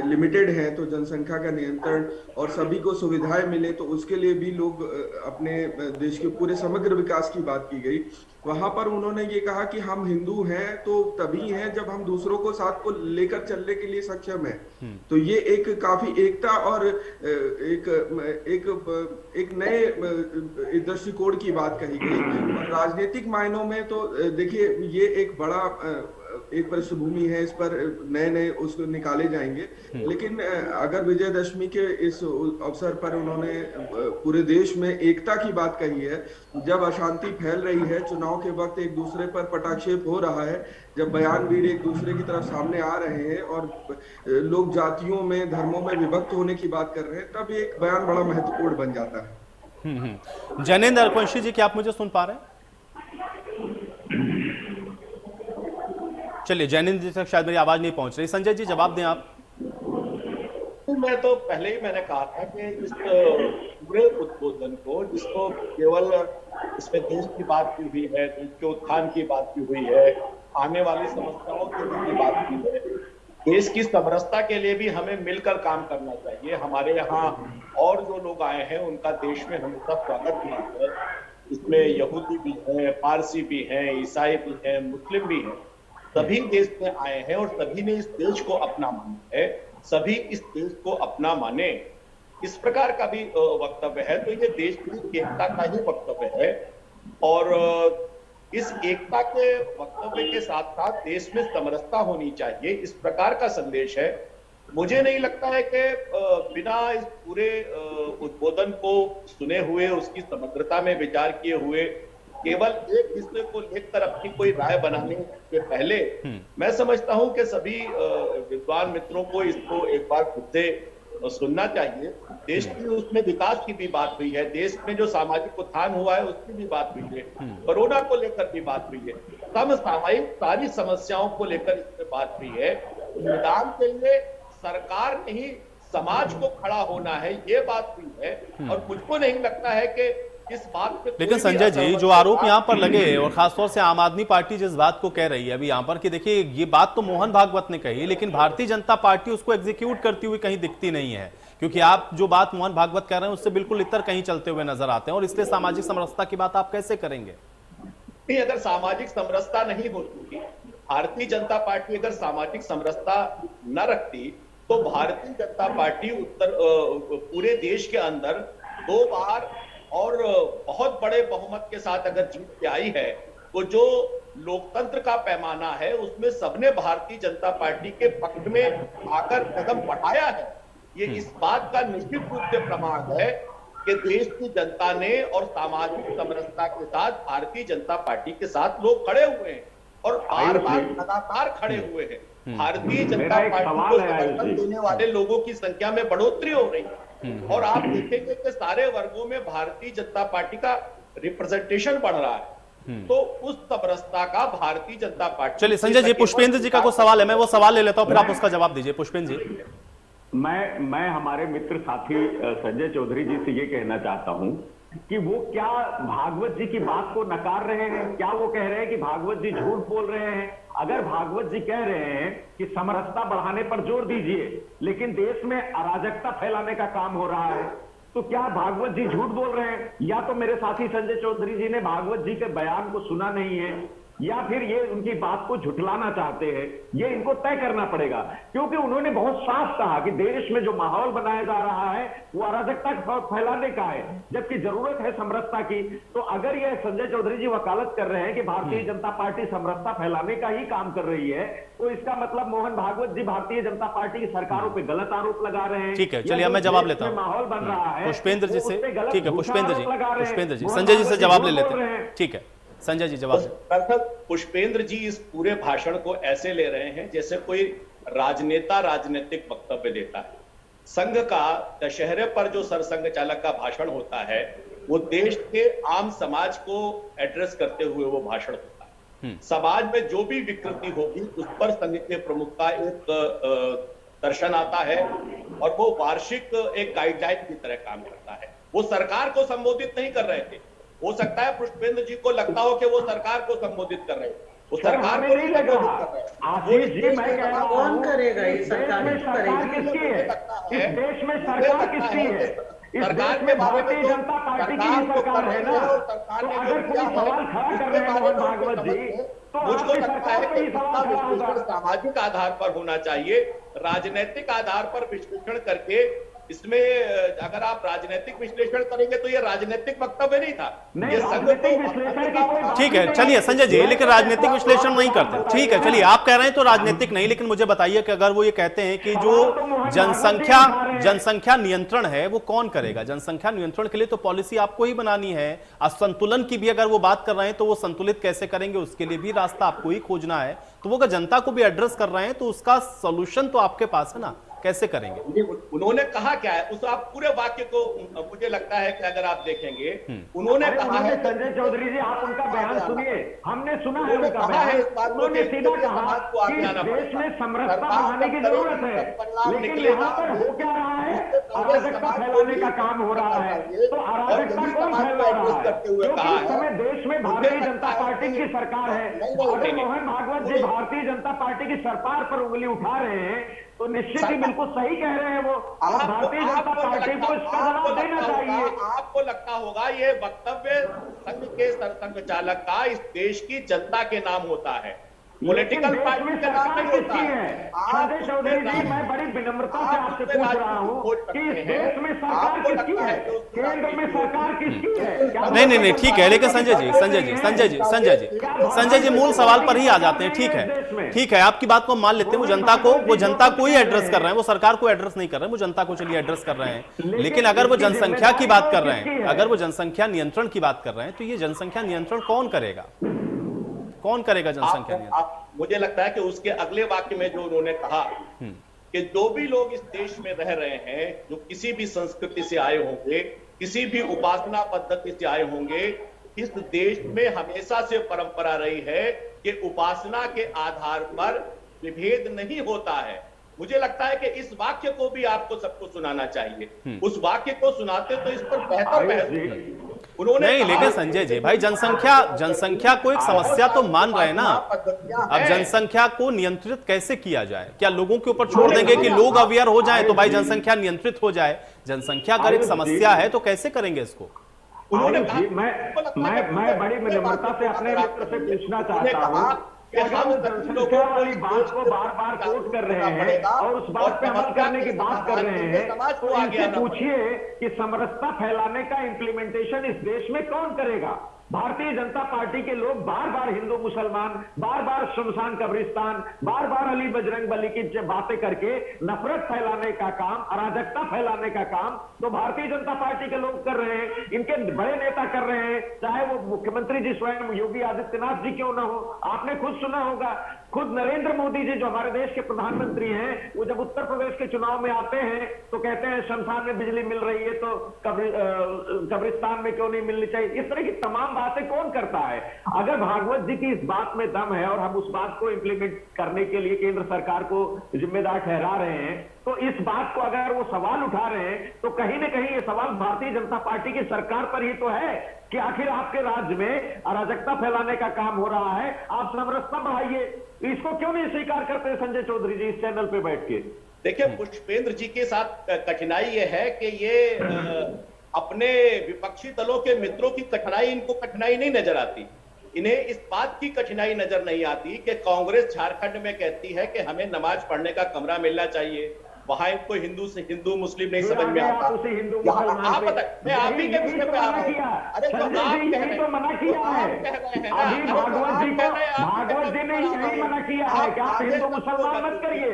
लिमिटेड हैं, तो जनसंख्या का नियंत्रण और सभी को सुविधाएं मिले, तो उसके लिए भी लोग अपने देश के पूरे समग्र विकास की बात की गई। वहां पर उन्होंने ये कहा कि हम हिंदू हैं तो तभी हैं जब हम दूसरों को साथ को लेकर चलने के लिए सक्षम है। तो ये एक काफी एकता और एक नए दृष्टिकोण की बात कही गई। और राजनीतिक मायनों में तो देखिए, ये एक बड़ा एक पृष्ठभूमि है, इस पर नए नए उसको निकाले जाएंगे। लेकिन अगर विजयदशमी के इस अवसर पर उन्होंने पूरे देश में एकता की बात कही है, जब अशांति फैल रही है, चुनाव के वक्त एक दूसरे पर पटाक्षेप हो रहा है, जब बयानवीर एक दूसरे की तरफ सामने आ रहे हैं और लोग जातियों में, धर्मों में विभक्त होने की बात कर रहे हैं, तब एक बयान बड़ा महत्वपूर्ण बन जाता है। जैनेंद्र अरकुंशी जी, क्या आप मुझे सुन पा रहे हैं? चलिए, जैनेंद्र जी तक शायद मेरी आवाज नहीं पहुंच रही। संजय जी, जवाब दें आप। मैं तो पहले ही मैंने कहा था कि इस पूरे उद्बोधन को, जिसको केवल इसमें देश की बात की हुई है, देश के उत्थान की बात की हुई है, आने वाली समस्याओं की बात की है, देश की समरसता के लिए भी हमें मिलकर काम करना चाहिए। हमारे यहाँ और जो लोग आए हैं उनका देश में हमेशा स्वागत हुआ है। इसमें यहूदी भी हैं, पारसी भी हैं, ईसाई भी हैं, मुस्लिम भी हैं। सभी देश में आए हैं और सभी ने इस देश को अपना माना है, सभी इस देश को अपना माने, इस प्रकार का भी वक्तव्य है। तो ये देश की एकता का ही वक्तव्य है। और इस एकता के वक्तव्य के साथ साथ देश में समरसता होनी चाहिए, इस प्रकार का संदेश है। मुझे नहीं लगता है कि बिना इस पूरे उद्बोधन को सुने हुए, उसकी समग्रता में विचार किए हुए, केवल एक विषय को लेकर अपनी कोई राय बनाने के पहले मैं समझता हूं कि सभी विद्वान मित्रों को इसको एक बार खुद से सुनना चाहिए। देश की उसमें विकास की भी बात हुई है, देश में जो सामाजिक उत्थान हुआ है उसकी भी बात हुई है, कोरोना को लेकर भी बात हुई है, समसामयिक सारी समस्याओं को लेकर इसमें बात हुई है। निदान के लिए सरकार नहीं, समाज को खड़ा होना है, ये बात हुई है। और मुझको नहीं लगता है कि इस बात पे, लेकिन संजय जी, जो आरोप यहाँ पर लगे और खासतौर से आम आदमी पार्टी जिस बात को कह रही है अभी यहाँ पर, कि देखिए ये बात तो मोहन भागवत ने कही, लेकिन भारतीय जनता पार्टी उसको एग्जीक्यूट करती हुई कहीं दिखती नहीं है, क्योंकि आप जो बात मोहन भागवत कह रहे हैं उससे बिल्कुल इतर कहीं चलते हुए नजर आते हैं। और इसलिए सामाजिक समरसता की बात आप कैसे करेंगे? नहीं, अगर सामाजिक समरसता नहीं होती, भारतीय जनता पार्टी अगर सामाजिक समरसता न रखती, तो भारतीय जनता पार्टी पूरे देश के अंदर 2 बार और बहुत बड़े बहुमत के साथ अगर जीत के आई है, तो जो लोकतंत्र का पैमाना है उसमें सबने भारतीय जनता पार्टी के पक्ष में आकर कदम बढ़ाया है। ये इस बात का निश्चित रूप से प्रमाण है कि देश की जनता ने और सामाजिक समरसता के साथ भारतीय जनता पार्टी के साथ लोग खड़े हुए हैं और बार बार लगातार खड़े हुए हैं। भारतीय जनता पार्टी को समर्थन देने वाले लोगों की संख्या में बढ़ोतरी हो रही है और आप देखेंगे कि सारे वर्गों में भारतीय जनता पार्टी का रिप्रेजेंटेशन बढ़ रहा है। तो उस समरसता का भारतीय जनता पार्टी। चलिए संजय जी, पुष्पेंद्र जी का कोई सवाल है, मैं वो सवाल ले लेता हूं, फिर आप उसका जवाब दीजिए। पुष्पेंद्र जी, मैं हमारे मित्र साथी संजय चौधरी जी से ये कहना चाहता हूं कि वो क्या भागवत जी की बात को नकार रहे हैं? क्या वो कह रहे हैं कि भागवत जी झूठ बोल रहे हैं? अगर भागवत जी कह रहे हैं कि समरसता बढ़ाने पर जोर दीजिए, लेकिन देश में अराजकता फैलाने का काम हो रहा है, तो क्या भागवत जी झूठ बोल रहे हैं? या तो मेरे साथी संजय चौधरी जी ने भागवत जी के बयान को सुना नहीं है, या फिर ये उनकी बात को झुठलाना चाहते हैं। ये इनको तय करना पड़ेगा, क्योंकि उन्होंने बहुत साफ कहा कि देश में जो माहौल बनाया जा रहा है वो अराजकता फैलाने का है, जबकि जरूरत है समरसता की। तो अगर ये संजय चौधरी जी वकालत कर रहे हैं कि भारतीय जनता पार्टी समरसता फैलाने का ही काम कर रही है, तो इसका मतलब मोहन भागवत जी भारतीय जनता पार्टी की सरकारों पर गलत आरोप लगा रहे हैं। ठीक है, चलिए मैं जवाब लेता हूँ माहौल बन रहा है पुष्पेंद्र जी से। ठीक है पुष्पेंद्र जी, मोहन संजय जी से भागवत जवाब ले बोल लेते रहे हैं। हैं। ठीक है संजय जी, जवाब। दरअसल पुष्पेंद्र जी इस पूरे भाषण को ऐसे ले रहे हैं जैसे कोई राजनेता राजनीतिक वक्तव्य देता है। संघ का दशहरे पर जो सरसंघ चालक का भाषण होता है वो देश के आम समाज को एड्रेस करते हुए वो भाषण होता है। समाज में जो भी विकृति होगी उस पर संघ के प्रमुख का एक दर्शन आता है और वो वार्षिक एक गाइडलाइन की तरह काम करता है। वो सरकार को संबोधित नहीं कर रहे थे। हो सकता है पुष्पेंद्र जी को लगता हो कि वो सरकार को संबोधित कर रहे हैं, वो सरकार को नहीं संबोधित कर रहे हैं। आशीष जी, मैं कह रहा हूं, कौन करेगा ये? सरकार में सरकार किसकी है? इस देश में सरकार किसकी है? इस देश में भारतीय जनता पार्टी की ही सरकार है ना। तो अगर कोई सवाल खड़ा कर रहे हैं मोहन भागवत जी, तो मुझको आपकी लगता सरकार है पे ही कि सवाल खड़ा होगा। सामाजिक आधार पर होना चाहिए, राजनीतिक आधार पर विश्लेषण करके। इसमें अगर आप राजनीतिक विश्लेषण करेंगे तो ये राजनीतिक वक्तव्य नहीं था, ये राजनीतिक विश्लेषण की कोई बात ठीक है, चलिए संजय जी, लेकिन राजनीतिक विश्लेषण नहीं करते। ठीक है, चलिए आप कह रहे हैं तो राजनीतिक नहीं, लेकिन मुझे बताइए कि अगर वो ये कहते हैं कि जो जनसंख्या नियंत्रण है वो कौन करेगा? जनसंख्या नियंत्रण के लिए तो पॉलिसी आपको ही बनानी है। असंतुलन की भी अगर वो बात कर रहे हैं तो वो संतुलित कैसे करेंगे, उसके लिए भी रास्ता आपको ही खोजना है। तो वो अगर जनता को भी एड्रेस कर रहे हैं तो उसका सोल्यूशन तो आपके पास है ना, कैसे करेंगे? उन्होंने कहा क्या है उस आप पूरे वाक्य को, मुझे लगता है कि अगर आप देखेंगे उन्होंने कहा है। संजय चौधरी जी, आप उनका बयान सुनिए, हमने सुना है उनका बयान। उन्होंने सीधा कहा कि देश में समरसता बढ़ाने की जरूरत है, लेकिन यहाँ पर हो क्या रहा है? अराजकता फैलाने का काम हो रहा है। तो अराजकता कौन फैला रहा है? क्योंकि इस समय देश में भारतीय जनता पार्टी की सरकार है। अगर मोहन भागवत जी भारतीय जनता पार्टी की सरकार पर उंगली उठा रहे हैं तो निश्चित ही बिल्कुल सही कह रहे हैं वो। भारतीय जनता पार्टी को इसका जवाब देना चाहिए। आपको लगता होगा ये वक्तव्य संघ के सरसंघ चालक का इस देश की जनता के नाम होता है, पॉलिटिकल पार्टी के नाम नहीं होता है। संजय चौधरी जी, मैं बड़ी विनम्रता से आपसे पूछ रहा हूँ कि इस देश में सरकार किसकी है? केंद्र में सरकार किसकी है? नहीं, ठीक है, लेकिन संजय जी मूल सवाल पर ही आ जाते हैं। ठीक है, आपकी बात को मान लेते हैं। वो जनता को ही एड्रेस कर रहे हैं, वो सरकार को एड्रेस नहीं कर रहे हैं, वो जनता को चलिए एड्रेस कर रहे हैं। लेकिन अगर वो जनसंख्या की बात कर रहे हैं, अगर वो जनसंख्या नियंत्रण की बात कर रहे हैं, तो ये जनसंख्या नियंत्रण कौन करेगा? कौन करेगा जनसंख्या नियंत्रण? मुझे लगता है कि उसके अगले वाक्य में जो उन्होंने कहा कि जो भी लोग इस देश में रह रहे हैं, जो किसी भी संस्कृति से आए होंगे, किसी भी उपासना पद्धति से आए होंगे, इस देश में हमेशा से परंपरा रही है कि उपासना के आधार पर विभेद नहीं होता है। मुझे लगता है कि इस वाक्य को भी आपको सबको सुनाना चाहिए। उस वाक्य को सुनाते तो इस पर बेहतर बहस उन्होंने नहीं, लेकिन संजय जी भाई, जनसंख्या को एक समस्या तो मान रहे हैं ना। अब जनसंख्या को नियंत्रित कैसे किया जाए? क्या लोगों के ऊपर छोड़ देंगे कि लोग अवेयर हो जाएं तो भाई जनसंख्या नियंत्रित हो जाए? जनसंख्या अगर एक समस्या है तो कैसे करेंगे इसको? उन्होंने मैं बड़ी विनम्रता से अपने मित्र से पूछना चाहता हूँ कि अगर जनसंख्या वाली बात को बार बार कोट कर रहे हैं और उस बात पे अमल करने की बात कर रहे हैं, तो इनसे पूछिए कि समरसता फैलाने का इम्प्लीमेंटेशन इस देश में कौन करेगा? भारतीय जनता पार्टी के लोग बार बार हिंदू मुसलमान, बार बार शमशान कब्रिस्तान, बार बार अली बजरंग बली की बातें करके नफरत फैलाने का काम, अराजकता फैलाने का काम तो भारतीय जनता पार्टी के लोग कर रहे हैं, इनके बड़े नेता कर रहे हैं, चाहे वो मुख्यमंत्री जी स्वयं योगी आदित्यनाथ जी क्यों ना हो। आपने खुद सुना होगा, खुद नरेंद्र मोदी जी जो हमारे देश के प्रधानमंत्री हैं, वो जब उत्तर प्रदेश के चुनाव में आते हैं तो कहते हैं शमशान में बिजली मिल रही है तो कब्रिस्तान में क्यों नहीं मिलनी चाहिए। इस तरह की तमाम बातें कौन करता है? अगर भागवत जी की इस बात में दम है और हम उस बात को इंप्लीमेंट करने के लिए केंद्र सरकार को जिम्मेदार ठहरा रहे हैं, तो इस बात को अगर वो सवाल उठा रहे हैं तो कहीं ना कहीं ये सवाल भारतीय जनता पार्टी की सरकार पर ही तो है कि आखिर आपके राज्य में अराजकता फैलाने का काम हो रहा है, आप समरसता बढ़ाइए। इसको क्यों नहीं स्वीकार करते संजय चौधरी जी इस चैनल पे बैठ के? देखिए, पुष्पेंद्र जी के साथ कठिनाई ये है कि ये अपने विपक्षी दलों के मित्रों की कठिनाई, इनको कठिनाई नहीं नजर आती। इन्हें इस बात की कठिनाई नजर नहीं आती कि कांग्रेस झारखंड में कहती है कि हमें नमाज पढ़ने का कमरा मिलना चाहिए, वहां इनको हिंदू से हिंदू मुस्लिम नहीं समझ में आता। आप मैं आप ही के विषय पे आ रहा हूं। अरे तो आप कह रहे हैं, मना किया है अभी भागवत जी को, भागवत जी ने यही मना किया है कि आप हिंदू मुसलमान मत करिए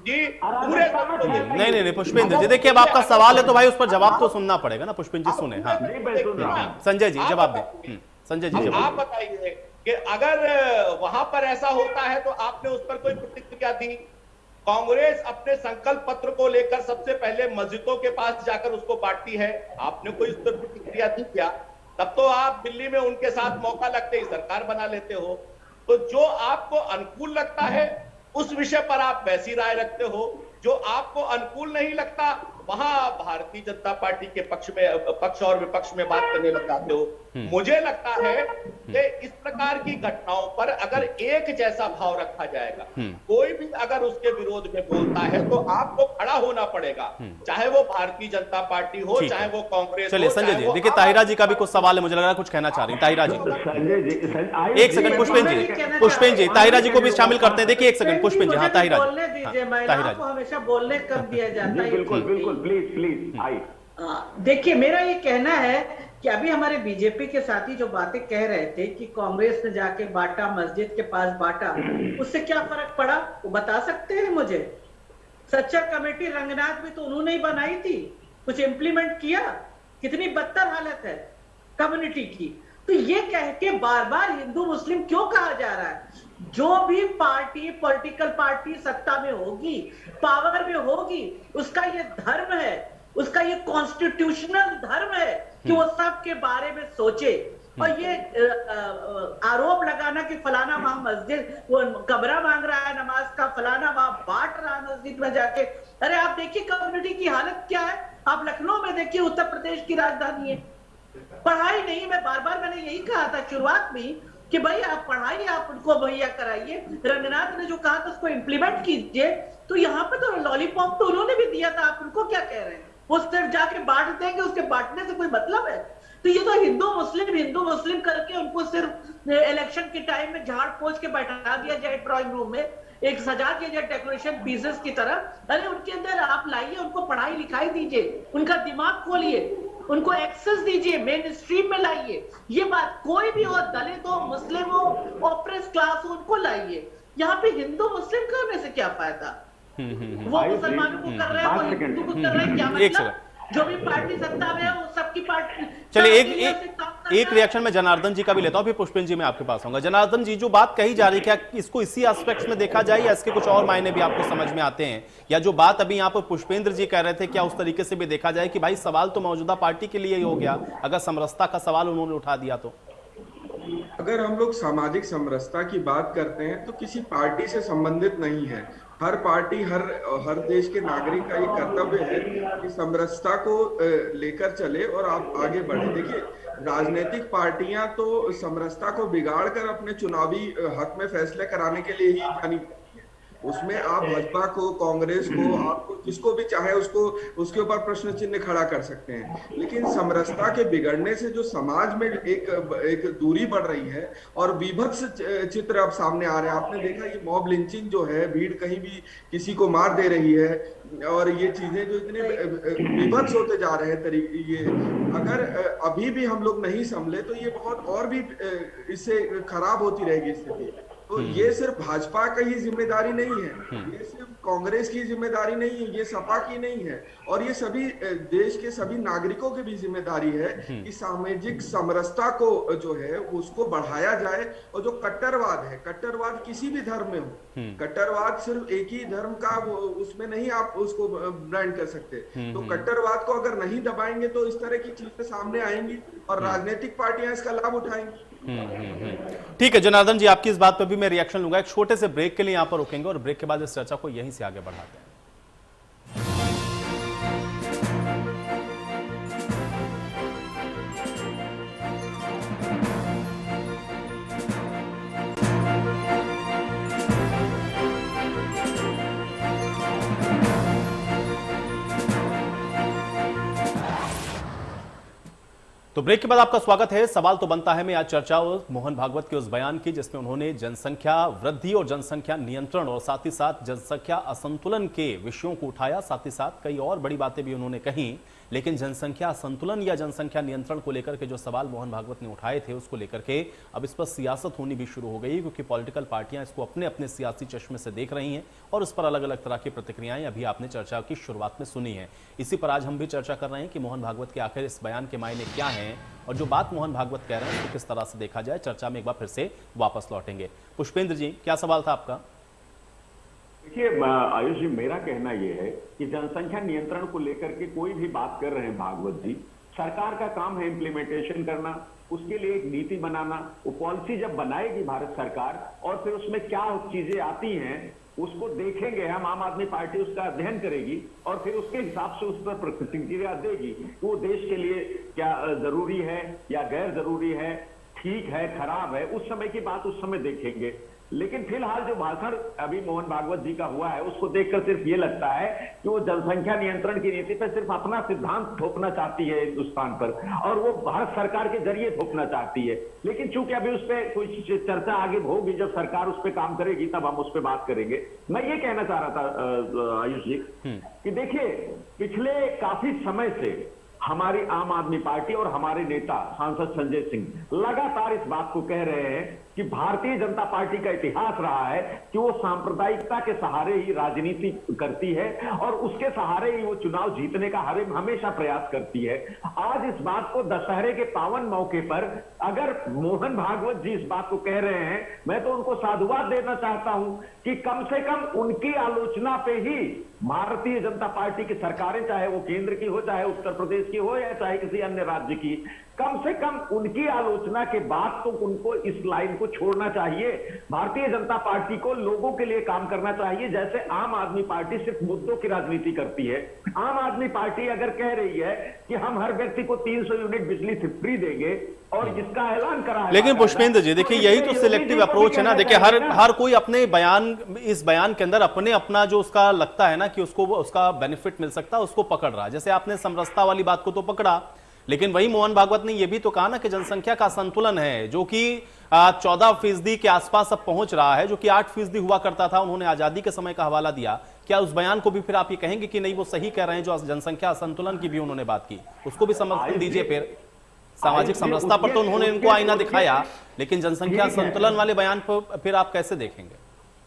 जी पूरे। नहीं पुष्पेंद्र जी, देखिए अब आपका सवाल है तो भाई उस पर जवाब तो सुनना पड़ेगा ना। पुष्पेंद्र जी सुने। हाँ संजय जी जवाब दें। संजय जी आप बताइए कि अगर वहां पर ऐसा होता है तो आपने उस पर कोई प्रतिक्रिया दी? कांग्रेस अपने संकल्प पत्र को लेकर सबसे पहले मस्जिदों के पास जाकर उसको बांटती है, आपने कोई उस पर प्रतिक्रिया दी क्या? तब तो आप दिल्ली में उनके साथ मौका लगते ही सरकार बना लेते हो। तो जो आपको अनुकूल लगता है उस विषय पर आप वैसी राय रखते हो, जो आपको अनुकूल नहीं लगता वहां आप भारतीय जनता पार्टी के पक्ष और विपक्ष में बात करने लग जाते हो। मुझे लगता है कि इस प्रकार की घटनाओं पर अगर एक जैसा भाव रखा जाएगा, कोई भी अगर उसके विरोध में बोलता है तो आपको खड़ा होना पड़ेगा, चाहे वो भारतीय जनता पार्टी हो, चाहे वो कांग्रेस। चलिए संजय जी, देखिए ताहिरा जी का भी कुछ सवाल है, मुझे लग रहा है कुछ कहना चाह रही ताहिरा जी। एक सेकंड पुष्पेंद्र जी ताहिरा जी को भी शामिल करते हैं। देखिए एक सेकंड पुष्पेंद्र जी। हाँ ताहिरा जी, महिलाओं को हमेशा बोलने कब दिया जाता है? बिल्कुल बिल्कुल, प्लीज आई। देखिए मेरा ये कहना है कि अभी हमारे बीजेपी के साथी जो बातें कह रहे थे कि कांग्रेस ने जाके बांटा, मस्जिद के पास बांटा, उससे क्या फर्क पड़ा वो बता सकते हैं मुझे? सच्चा कमेटी रंगनाथ में तो उन्होंने ही बनाई थी, कुछ इंप्लीमेंट किया? कितनी बदतर हालत है कम्युनिटी की। तो ये कह के बार बार हिंदू मुस्लिम क्यों कहा जा रहा है? जो भी पार्टी, पॉलिटिकल पार्टी सत्ता में होगी, पावर में होगी, उसका ये धर्म है, उसका ये कॉन्स्टिट्यूशनल धर्म है कि वो सबके बारे में सोचे। और ये आरोप लगाना कि फलाना वहां मस्जिद वो कमरा मांग रहा है नमाज का, फलाना वहां बांट रहा है मस्जिद में जाके। अरे आप देखिए कम्युनिटी की हालत क्या है। आप लखनऊ में देखिए, उत्तर प्रदेश की राजधानी है, पढ़ाई नहीं। मैं बार बार मैंने यही कहा था शुरुआत में कि भाई आप पढ़ाइए, आप उनको मुहैया कराइए। रंगनाथ ने जो कहा था उसको इंप्लीमेंट कीजिए। तो यहाँ पे तो लॉलीपॉप तो उन्होंने भी दिया था, आप उनको क्या कह रहे हैं? वो सिर्फ जाके बांट देंगे, उसके बांटने से कोई मतलब है? तो ये तो हिंदू मुस्लिम करके उनको सिर्फ इलेक्शन के टाइम में झाड़ पोंछ के बैठा दिया जाए ड्राइंग रूम में, एक सजा दिया जाए डेकोरेशन पीसेस की तरह। अरे उनके अंदर आप लाइए, उनको पढ़ाई लिखाई दीजिए, उनका दिमाग खोलिए, उनको एक्सेस दीजिए, मेन स्ट्रीम में लाइए। ये बात कोई भी हो, दलित हो, मुस्लिम हो, ऑपरेस क्लास हो, उनको लाइए। यहाँ पे हिंदू मुस्लिम करने से क्या फायदा? वो मुसलमानों को कर रहे हैं, वो हिंदू को कर रहे हैं, क्या मतलब? जो भी पार्टी सत्ता में है वो सबकी पार्टी। चलिए एक रिएक्शन में जनार्दन जी का भी लेता हूं, फिर पुष्पेंद्र जी मैं आपके पास आऊंगा। जनार्दन जी, जो बात कही जा रही है, क्या इसको इसी एस्पेक्ट में देखा जाए या इसके कुछ और मायने भी आपको समझ में आते हैं? या जो बात अभी यहाँ पर पुष्पेंद्र जी कह रहे थे, क्या उस तरीके से भी देखा जाए कि भाई सवाल तो मौजूदा पार्टी के लिए ही हो गया, अगर समरसता का सवाल उन्होंने उठा दिया तो? अगर हम लोग सामाजिक समरसता की बात करते हैं तो किसी पार्टी से संबंधित नहीं है। हर पार्टी, हर देश के नागरिक का ये कर्तव्य है कि समरसता को लेकर चले और आप आगे बढ़े। देखिए, राजनीतिक पार्टियां तो समरसता को बिगाड़ कर अपने चुनावी हक में फैसले कराने के लिए ही जानी, उसमें आप भाजपा को, कांग्रेस को, आपको जिसको भी चाहे उसको उसके ऊपर प्रश्न चिन्ह खड़ा कर सकते हैं। लेकिन समरसता के बिगड़ने से जो समाज में एक दूरी बढ़ रही है और विभत्स चित्र अब सामने आ रहे हैं। आपने देखा ये मॉब लिंचिंग जो है, भीड़ कहीं भी किसी को मार दे रही है, और ये चीजें जो इतने विभत्स होते जा रहे हैं तरीके, ये अगर अभी भी हम लोग नहीं संभले तो ये बहुत और भी इससे खराब होती रहेगी स्थिति। तो ये सिर्फ भाजपा की ही जिम्मेदारी नहीं है, ये सिर्फ कांग्रेस की जिम्मेदारी नहीं है, ये सपा की नहीं है, और ये सभी देश के सभी नागरिकों की भी जिम्मेदारी है कि सामाजिक समरसता को जो है उसको बढ़ाया जाए। और जो कट्टरवाद है, कट्टरवाद किसी भी धर्म में हो, कट्टरवाद सिर्फ एक ही धर्म का उसमें नहीं आप उसको ब्रांड कर सकते। तो कट्टरवाद को अगर नहीं दबाएंगे तो इस तरह की चीजें सामने आएंगी और राजनीतिक पार्टियां इसका लाभ उठाएंगी। ठीक है जनार्दन जी, आपकी इस बात पर भी मैं रिएक्शन लूंगा। एक छोटे से ब्रेक के लिए यहां पर रुकेंगे और ब्रेक के बाद इस चर्चा को यहीं से आगे बढ़ाते हैं। तो ब्रेक के बाद आपका स्वागत है। सवाल तो बनता है, मैं आज चर्चा मोहन भागवत के उस बयान की जिसमें उन्होंने जनसंख्या वृद्धि और जनसंख्या नियंत्रण और साथ ही साथ जनसंख्या असंतुलन के विषयों को उठाया। साथ ही साथ कई और बड़ी बातें भी उन्होंने कही, लेकिन जनसंख्या असंतुलन या जनसंख्या नियंत्रण को लेकर के जो सवाल मोहन भागवत ने उठाए थे उसको लेकर के अब इस पर सियासत होनी भी शुरू हो गई, क्योंकि पॉलिटिकल पार्टियां इसको अपने अपने सियासी चश्मे से देख रही हैं और उस पर अलग अलग तरह की प्रतिक्रियाएं अभी आपने चर्चा की शुरुआत में सुनी है। इसी पर आज हम भी चर्चा कर रहे हैं कि मोहन भागवत के आखिर इस बयान के मायने क्या हैं और जो बात मोहन भागवत कह रहे हैं उसको किस तरह से देखा जाए। चर्चा में एक बार फिर से वापस लौटेंगे। पुष्पेंद्र जी, क्या सवाल था आपका? देखिए आयुष जी, मेरा कहना यह है कि जनसंख्या नियंत्रण को लेकर के कोई भी बात कर रहे हैं भागवत जी, सरकार का काम है इम्प्लीमेंटेशन करना, उसके लिए एक नीति बनाना। वो पॉलिसी जब बनाएगी भारत सरकार और फिर उसमें क्या चीजें आती हैं उसको देखेंगे हम, आम आदमी पार्टी उसका अध्ययन करेगी और फिर उसके हिसाब से उस पर प्रतिक्रिया देगी कि वो देश के लिए क्या जरूरी है या गैर जरूरी है, ठीक है खराब है, उस समय की बात उस समय देखेंगे। लेकिन फिलहाल जो भाषण अभी मोहन भागवत जी का हुआ है उसको देखकर सिर्फ ये लगता है कि वो जनसंख्या नियंत्रण की नीति पर सिर्फ अपना सिद्धांत थोपना चाहती है हिंदुस्तान पर, और वो भारत सरकार के जरिए थोपना चाहती है। लेकिन चूंकि अभी उस पर कुछ चर्चा आगे होगी, जब सरकार उस पर काम करेगी तब हम उस पर बात करेंगे। मैं ये कहना चाह रहा था आयुष जी कि देखिए, पिछले काफी समय से हमारी आम आदमी पार्टी और हमारे नेता सांसद संजय सिंह लगातार इस बात को कह रहे हैं कि भारतीय जनता पार्टी का इतिहास रहा है कि वो सांप्रदायिकता के सहारे ही राजनीति करती है और उसके सहारे ही वो चुनाव जीतने का हमेशा प्रयास करती है। आज इस बात को दशहरे के पावन मौके पर अगर मोहन भागवत जी इस बात को कह रहे हैं, मैं तो उनको साधुवाद देना चाहता हूं कि कम से कम उनकी आलोचना पे ही भारतीय जनता पार्टी की सरकारें, चाहे वो केंद्र की हो, चाहे उत्तर प्रदेश की हो या चाहे किसी अन्य राज्य की, कम से कम उनकी आलोचना के बाद तो उनको इस लाइन को छोड़ना चाहिए। भारतीय जनता पार्टी को लोगों के लिए काम करना चाहिए, जैसे आम आदमी पार्टी सिर्फ मुद्दों की राजनीति करती है। आम आदमी पार्टी अगर कह रही है कि हम हर व्यक्ति को 300 यूनिट बिजली फ्री देंगे और जिसका ऐलान करा है, लेकिन पुष्पेंद्र जी देखिए, यही तो सिलेक्टिव अप्रोच है ना। देखिए, हर कोई अपने बयान, इस बयान के अंदर अपना जो उसका लगता है ना कि उसको उसका बेनिफिट मिल सकता है, उसको पकड़ रहा है। जैसे आपने समरसता वाली बात को तो पकड़ा, लेकिन वही मोहन भागवत ने यह भी तो कहा ना कि जनसंख्या का संतुलन है जो कि 14% के आसपास अब पहुंच रहा है, जो कि 8% हुआ करता था। उन्होंने आजादी के समय का हवाला दिया। क्या उस बयान को भी फिर आप ये कहेंगे कि नहीं वो सही कह रहे हैं? जो जनसंख्या संतुलन की भी उन्होंने बात की, उसको भी समर्थन दीजिए। फिर सामाजिक समरसता पर तो उन्होंने इनको आईना दिखाया, लेकिन जनसंख्या संतुलन वाले बयान पर फिर आप कैसे देखेंगे?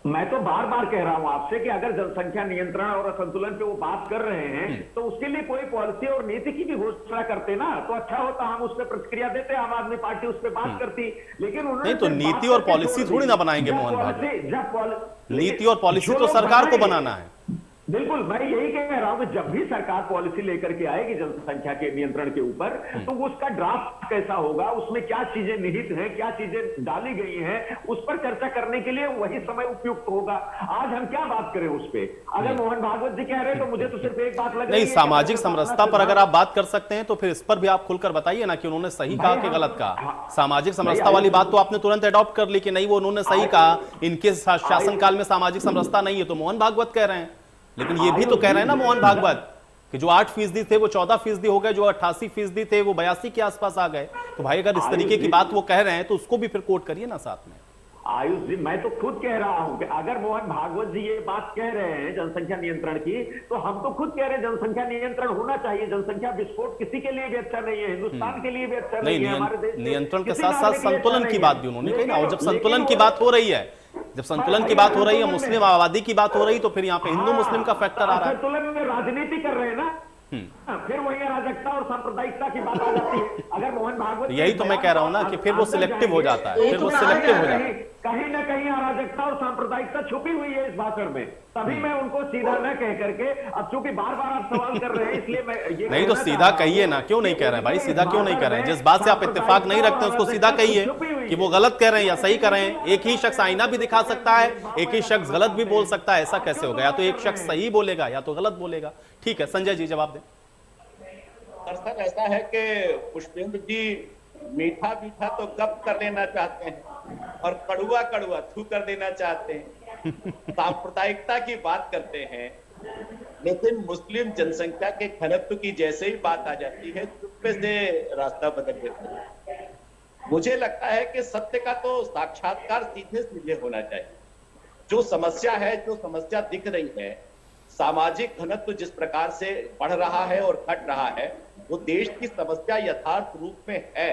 मैं तो बार बार कह रहा हूं आपसे कि अगर जनसंख्या नियंत्रण और असंतुलन पे वो बात कर रहे हैं तो उसके लिए कोई पॉलिसी और नीति की भी घोषणा करते ना तो अच्छा होता, हम उस पर प्रतिक्रिया देते, आम आदमी पार्टी उस पर बात करती। लेकिन उन्होंने नहीं तो नीति और पॉलिसी थोड़ी ना बनाएंगे मोहन भागवत, नीति और पॉलिसी तो सरकार को बनाना है। बिल्कुल, मैं यही कह रहा हूं कि जब भी सरकार पॉलिसी लेकर के आएगी जनसंख्या के नियंत्रण के ऊपर, तो उसका ड्राफ्ट कैसा होगा, उसमें क्या चीजें निहित हैं, क्या चीजें डाली गई हैं, उस पर चर्चा करने के लिए वही समय उपयुक्त होगा। आज हम क्या बात करें उस पे? अगर मोहन भागवत जी कह रहे हैं तो मुझे तो सिर्फ एक बात लग रही है, सामाजिक समरसता पर अगर आप बात कर सकते हैं तो फिर इस पर भी आप खुलकर बताइए ना कि उन्होंने सही कहा कि गलत कहा। सामाजिक समरसता वाली बात तो आपने तुरंत अडॉप्ट कर ली कि नहीं वो उन्होंने सही कहा, इनके शासनकाल में सामाजिक समरसता नहीं है, तो मोहन भागवत कह रहे हैं। लेकिन ये भी तो कह रहे हैं ना मोहन भागवत कि जो 8% थे वो 14% हो गए, जो 88% थे वो 82 के आसपास आ गए। तो भाई अगर इस तरीके की बात वो कह रहे हैं तो उसको भी फिर कोट करिए ना साथ में। आयुष जी, मैं तो खुद कह रहा हूं कि अगर मोहन भागवत जी ये बात कह रहे हैं जनसंख्या नियंत्रण की, तो हम तो खुद कह रहे हैं जनसंख्या नियंत्रण होना चाहिए। जनसंख्या विस्फोट किसी के लिए भी अच्छा नहीं है, हिंदुस्तान के लिए भी अच्छा नहीं है, हमारे देश नियंत्रण के साथ साथ संतुलन की बात भी उन्होंने कही ना। और जब संतुलन की बात हो रही है, जब संतुलन की बात हो रही है, मुस्लिम आबादी की बात हो रही, तो फिर यहाँ पे हिंदू मुस्लिम का फैक्टर आ रहा है। संतुलन में राजनीति कर रहे हैं ना, फिर वही अराजकता और सांप्रदायिकता की बात आ जाती है। अगर मोहन भागवत, यही तो मैं कह रहा हूं ना कि फिर वो सिलेक्टिव हो जाता है, फिर वो सिलेक्टिव हो जाता है। कहीं ना कहीं अराजकता और सांप्रदायिकता छुपी हुई है इस भाषण में, तभी मैं उनको सीधा न कह करके, अब चूंकि बार बार आप सवाल कर रहे हैं इसलिए मैं ये नहीं तो सीधा कहिए ना, क्यों नहीं कह रहे हैं भाई? सीधा क्यों नहीं कह रहे हैं? जिस बात से आप इत्तेफाक नहीं रखते उसको सीधा कहिए कि वो गलत कह रहे हैं या सही कर रहे हैं। एक ही शख्स आईना भी दिखा सकता है, एक ही शख्स गलत भी बोल सकता है, ऐसा कैसे होगा? या तो एक शख्स सही बोलेगा या तो गलत बोलेगा। ठीक है, संजय जी जवाब दें। दरअसल ऐसा है कि पुष्पेंद्र जी मीठा मीठा तो गप कर लेना चाहते हैं और कड़ुआ कड़ुआ थू कर देना चाहते हैं। सांप्रदायिकता की बात करते हैं, लेकिन मुस्लिम जनसंख्या के घनत्व की जैसे ही बात आ जाती है चुप्पे से रास्ता बदल देते हैं। मुझे लगता है कि सत्य का तो साक्षात्कार सीधे सीधे होना चाहिए। जो समस्या है, जो समस्या दिख रही है, सामाजिक घनत्व जिस प्रकार से बढ़ रहा है और घट रहा है, वो देश की समस्या यथार्थ रूप में है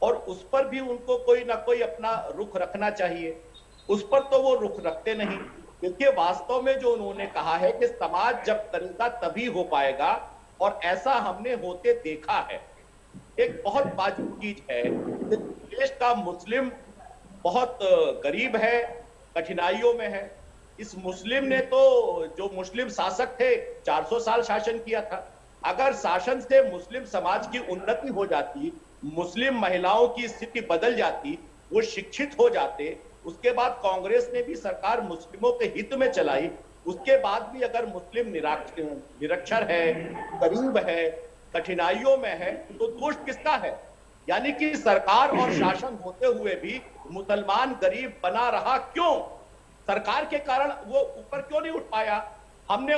और उस पर भी उनको कोई ना कोई अपना रुख रखना चाहिए। उस पर तो वो रुख रखते नहीं, क्योंकि वास्तव में जो उन्होंने कहा है कि समाज जब करेगा तभी हो पाएगा, और ऐसा हमने होते देखा है। एक बहुत वाजिब चीज है कि देश का मुस्लिम बहुत गरीब है, कठिनाइयों में है। इस मुस्लिम ने तो, जो मुस्लिम शासक थे, 400 साल शासन किया था। अगर शासन से मुस्लिम समाज की उन्नति हो जाती, मुस्लिम महिलाओं की स्थिति बदल जाती, वो शिक्षित हो जाते, उसके बाद कांग्रेस ने भी सरकार मुस्लिमों के हित में चलाई, उसके बाद भी अगर मुस्लिम निरक्षर है, गरीब है, कठिनाइयों में है, तो दोष किसका है? यानी कि सरकार और शासन होते हुए भी मुसलमान गरीब बना रहा। क्यों? सरकार के कारण वो ऊपर क्यों नहीं उठ पाया? हमने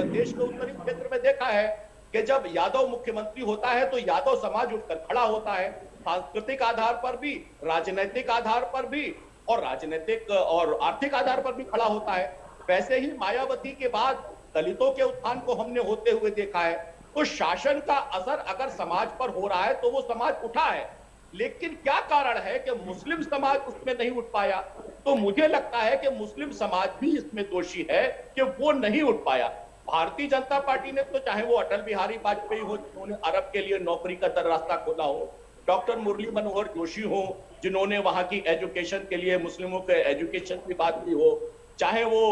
देश के उत्तरी क्षेत्र में देखा है कि जब यादव मुख्यमंत्री होता है तो यादव समाज उठकर खड़ा होता है, सांस्कृतिक आधार पर भी, राजनीतिक आधार पर भी और राजनीतिक और आर्थिक आधार पर भी खड़ा होता है। वैसे ही मायावती के बाद दलितों के उत्थान को हमने होते हुए देखा है। तो शासन का असर अगर समाज पर हो रहा है तो वो समाज उठा है, लेकिन क्या कारण है कि मुस्लिम समाज उसमें नहीं उठ पाया? तो मुझे लगता है कि मुस्लिम समाज भी इसमें दोषी है कि वो नहीं उठ पाया। भारतीय जनता पार्टी ने तो, चाहे वो अटल बिहारी वाजपेयी हो जिन्होंने अरब के लिए नौकरी का दर रास्ता खोला हो, डॉक्टर मुरली मनोहर जोशी हो जिन्होंने वहां की एजुकेशन के लिए मुस्लिमों के एजुकेशन की बात की हो, चाहे वो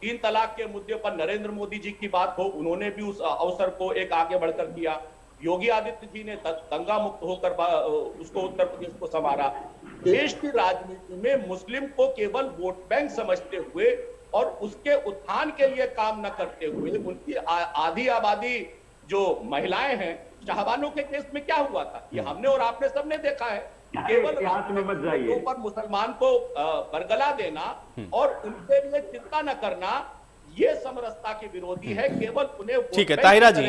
3 तलाक के मुद्दे पर नरेंद्र मोदी जी की बात हो, उन्होंने भी उस अवसर को एक आगे बढ़कर किया। योगी आदित्य जी ने दंगा मुक्त होकर उसको उत्तर प्रदेश को संवारा। देश की राजनीति में मुस्लिम को केवल वोट बैंक समझते हुए और उसके उत्थान के लिए काम न करते हुए, उनकी आधी आबादी जो महिलाएं हैं, शाहबानों के केस में क्या हुआ था, ये हमने और आपने सबने देखा है। केवल पर मुसलमान को बरगला देना और उनके लिए चिंता न करना, ये समरसता के विरोधी है। केवल उन्हें ठीक है ताहिरा जी,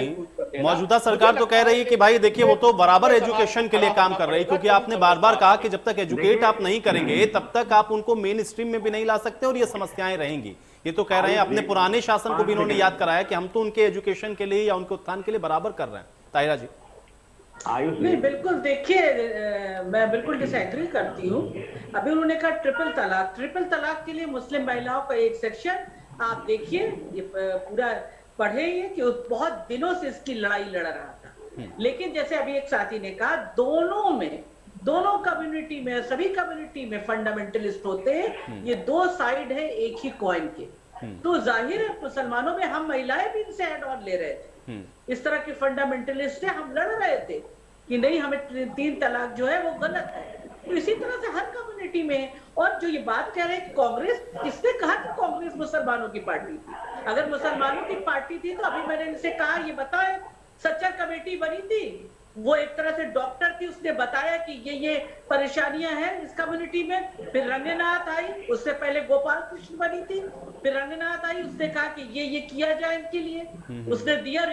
मौजूदा सरकार तो कह रही है कि भाई देखिए वो तो बराबर एजुकेशन के लिए काम कर रही है, क्योंकि आपने बार बार कहा कि जब तक एजुकेट आप नहीं करेंगे तब तक आप उनको मेन स्ट्रीम में भी नहीं ला सकते और ये समस्याएं रहेंगी। ये तो कह रहे हैं, अपने पुराने शासन को भी इन्होंने याद कराया कि हम तो उनके एजुकेशन के लिए या उनके उत्थान के लिए बराबर कर रहे हैं। ताहिरा जी नहीं, बिल्कुल देखिए, मैं बिल्कुल डिसएग्री करती हूँ। अभी उन्होंने कहा ट्रिपल तलाक के लिए मुस्लिम महिलाओं का एक सेक्शन आप देखिए, ये पूरा पढ़े ये कि बहुत दिनों से इसकी लड़ाई लड़ रहा था। लेकिन जैसे अभी एक साथी ने कहा, दोनों कम्युनिटी में, सभी कम्युनिटी में फंडामेंटलिस्ट होते हैं। ये दो साइड है एक ही कॉइन के। तो जाहिर है मुसलमानों में हम महिलाएं भी इनसे एड ऑन ले रहे थे। इस तरह के फंडामेंटलिस्ट है, हम लड़ रहे थे कि नहीं, हमें 3 तलाक जो है वो गलत है। तो इसी तरह से हर कम्युनिटी में। और जो ये बात कह रहे हैं कांग्रेस, किसने कहा कि कांग्रेस मुसलमानों की पार्टी थी? अगर मुसलमानों की पार्टी थी तो अभी मैंने इनसे कहा, ये बताएं, सच्चर कमेटी बनी थी, वो एक तरह से डॉक्टर थी, उसने बताया कि ये परेशानियां हैं इस कम्युनिटी में। फिर रंगनाथ आई, उससे पहले गोपाल कृष्ण बनी थी, फिर रंगनाथ आई, उसने कहा कि ये किया जाए इनके लिए, उसने दिया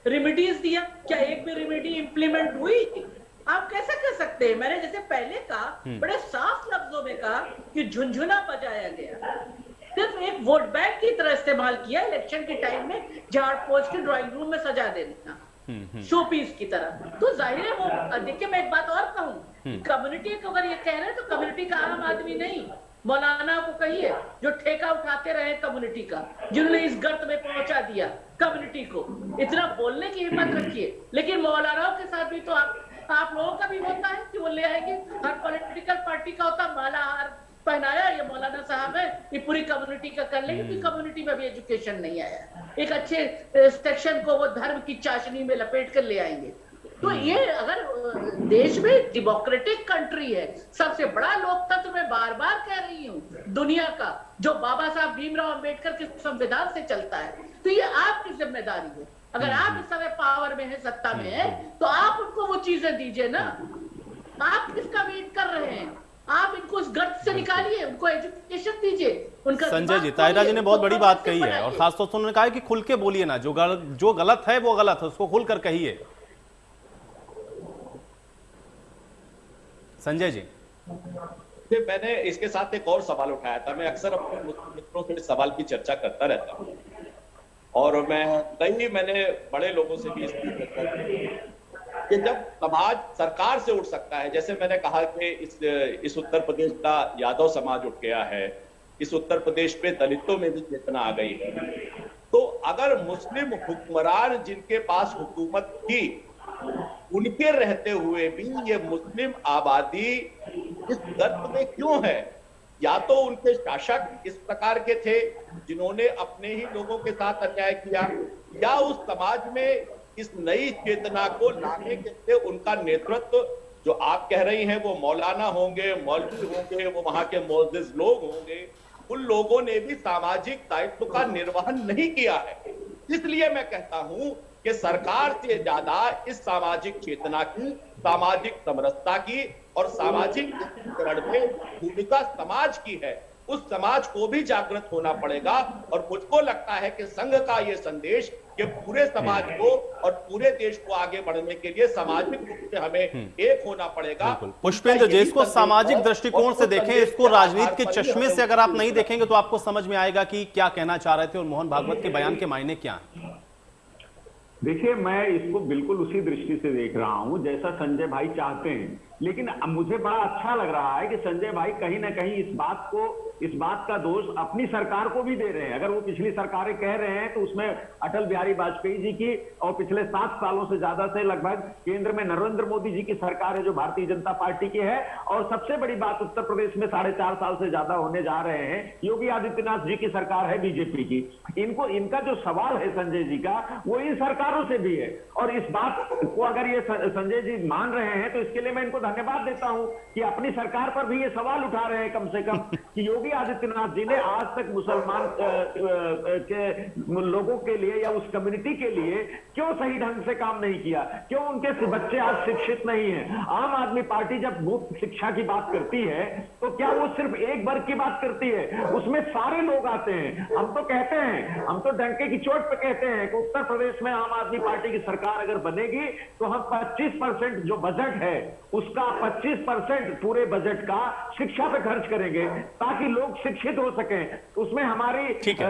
रेमेडीज दिया। क्या एक भी रेमेडी इंप्लीमेंट हुई? आप कैसे कह सकते हैं? मैंने जैसे पहले कहा, बड़े साफ लफ्जों में कहा कि झुनझुना बजाया गया, सिर्फ एक वोट बैंक की तरह इस्तेमाल किया इलेक्शन के टाइम में, झाड़ पोछ के ड्राइंग रूम में सजा देना शो पीस की तरह। तो जाहिर है वो, देखिए मैं एक बात और कहूँ, कम्युनिटी को अगर ये कह रहे हैं तो कम्युनिटी का आम आदमी नहीं, मौलाना को कहिए जो ठेका उठाते रहे कम्युनिटी का, जिन्होंने इस गर्त में पहुंचा दिया कम्युनिटी को। इतना बोलने की हिम्मत रखिए। लेकिन मौलानाओं के साथ भी तो आप लोगों का भी होता है कि वो ले आएंगे, हर पॉलिटिकल पार्टी का होता, माला हार पहनाया ये मौलाना साहब है, ये पूरी कम्युनिटी का कर लेंगे, क्योंकि कम्युनिटी में भी एजुकेशन नहीं आया। एक अच्छे सेक्शन को वो धर्म की चाशनी में लपेट कर ले आएंगे। तो ये अगर देश में डेमोक्रेटिक कंट्री है, सबसे बड़ा लोकतंत्र, मैं बार बार कह रही हूँ दुनिया का, जो बाबा साहब भीमराव अंबेडकर के संविधान से चलता है, तो ये आपकी जिम्मेदारी है। अगर आप इस समय पावर में है, सत्ता में है, तो आप उनको वो चीजें दीजिए ना। आप किसका वेट कर रहे हैं? आप इनको उस गर्त से निकालिए, उनको एजुकेशन दीजिए, उनका। संजय जी, ताहिरा जी ने बहुत बड़ी बात कही है, और खासतौर से उन्होंने कहा है कि खुल के बोलिए ना, जो गलत है वो गलत है, उसको खुलकर कहिए। संजय जी, मैंने इसके साथ एक और सवाल उठाया था। मैं अक्सर अपने मित्रों से इस सवाल की चर्चा करता रहता हूँ, और मैंने बड़े लोगों से भी इसकी चर्चा की कि जब समाज सरकार से उठ सकता है, जैसे मैंने कहा कि इस उत्तर प्रदेश का यादव समाज उठ गया है, इस उत्तर प्रदेश पे दलितों में भी चेतना आ गई है, तो अगर मुस्लिम हुक्मरान जिनके पास हुकूमत थी, उनके रहते हुए भी ये मुस्लिम आबादी इस गर्त में क्यों है? या तो उनके शासक इस प्रकार के थे जिन्होंने अपने ही लोगों के साथ अन्याय किया, या उस समाज में इस नई चेतना को लाने के लिए उनका नेतृत्व, जो आप कह रही हैं वो मौलाना होंगे, मौलवी होंगे, वो वहां के मोअज़्ज़िज़ लोग होंगे, उन लोगों ने भी सामाजिक दायित्व का निर्वहन नहीं किया है। इसलिए मैं कहता हूं कि सरकार से ज्यादा इस सामाजिक चेतना की, सामाजिक समरसता की और सामाजिक एकीकरण में भूमिका समाज की है। उस समाज को भी जागृत होना पड़ेगा और मुझको लगता है कि संघ का ये संदेश कि पूरे समाज को और पूरे देश को आगे बढ़ने के लिए सामाजिक रूप से हमें एक होना पड़ेगा। पुष्पेंद्र जी, इसको सामाजिक दृष्टिकोण से देखें, इसको राजनीति के चश्मे से अगर आप नहीं देखेंगे तो आपको समझ में आएगा कि क्या कहना चाह रहे थे और मोहन भागवत के बयान के मायने क्या हैं। देखिए, मैं इसको बिल्कुल उसी दृष्टि से देख रहा हूं जैसा संजय भाई चाहते हैं, लेकिन मुझे बड़ा अच्छा लग रहा है कि संजय भाई कहीं ना कहीं इस बात का दोष अपनी सरकार को भी दे रहे हैं। अगर वो पिछली सरकारें कह रहे हैं तो उसमें अटल बिहारी वाजपेयी जी की और पिछले 7 सालों से ज्यादा से लगभग केंद्र में नरेंद्र मोदी जी की सरकार है जो भारतीय जनता पार्टी की है, और सबसे बड़ी बात उत्तर प्रदेश में 4.5 साल से ज्यादा होने जा रहे हैं योगी आदित्यनाथ जी की सरकार है बीजेपी की। इनका जो सवाल है संजय जी का वो इन सरकारों से भी है, और इस बात को अगर ये संजय जी मान रहे हैं तो इसके लिए मैं इनको धन्यवाद देता हूं कि अपनी सरकार पर भी ये सवाल उठा रहे हैं कम से कम कि योगी आदित्यनाथ जी ने आज तक मुसलमान के लोगों के लिए या उस कम्युनिटी के लिए क्यों सही ढंग से काम नहीं किया, क्यों उनके बच्चे आज शिक्षित नहीं हैं। आम आदमी पार्टी जब मुफ्त शिक्षा की बात करती है तो क्या वो सिर्फ एक वर्ग की बात करती है, उसमें सारे लोग आते हैं। हम तो कहते हैं, हम तो डंके की चोट पे कहते हैं कि उत्तर प्रदेश में आम आदमी पार्टी की सरकार अगर बनेगी तो हम 25% जो बजट है उसका 25% पूरे बजट का शिक्षा पे खर्च करेंगे ताकि लोग शिक्षित हो सकें। उसमें हमारी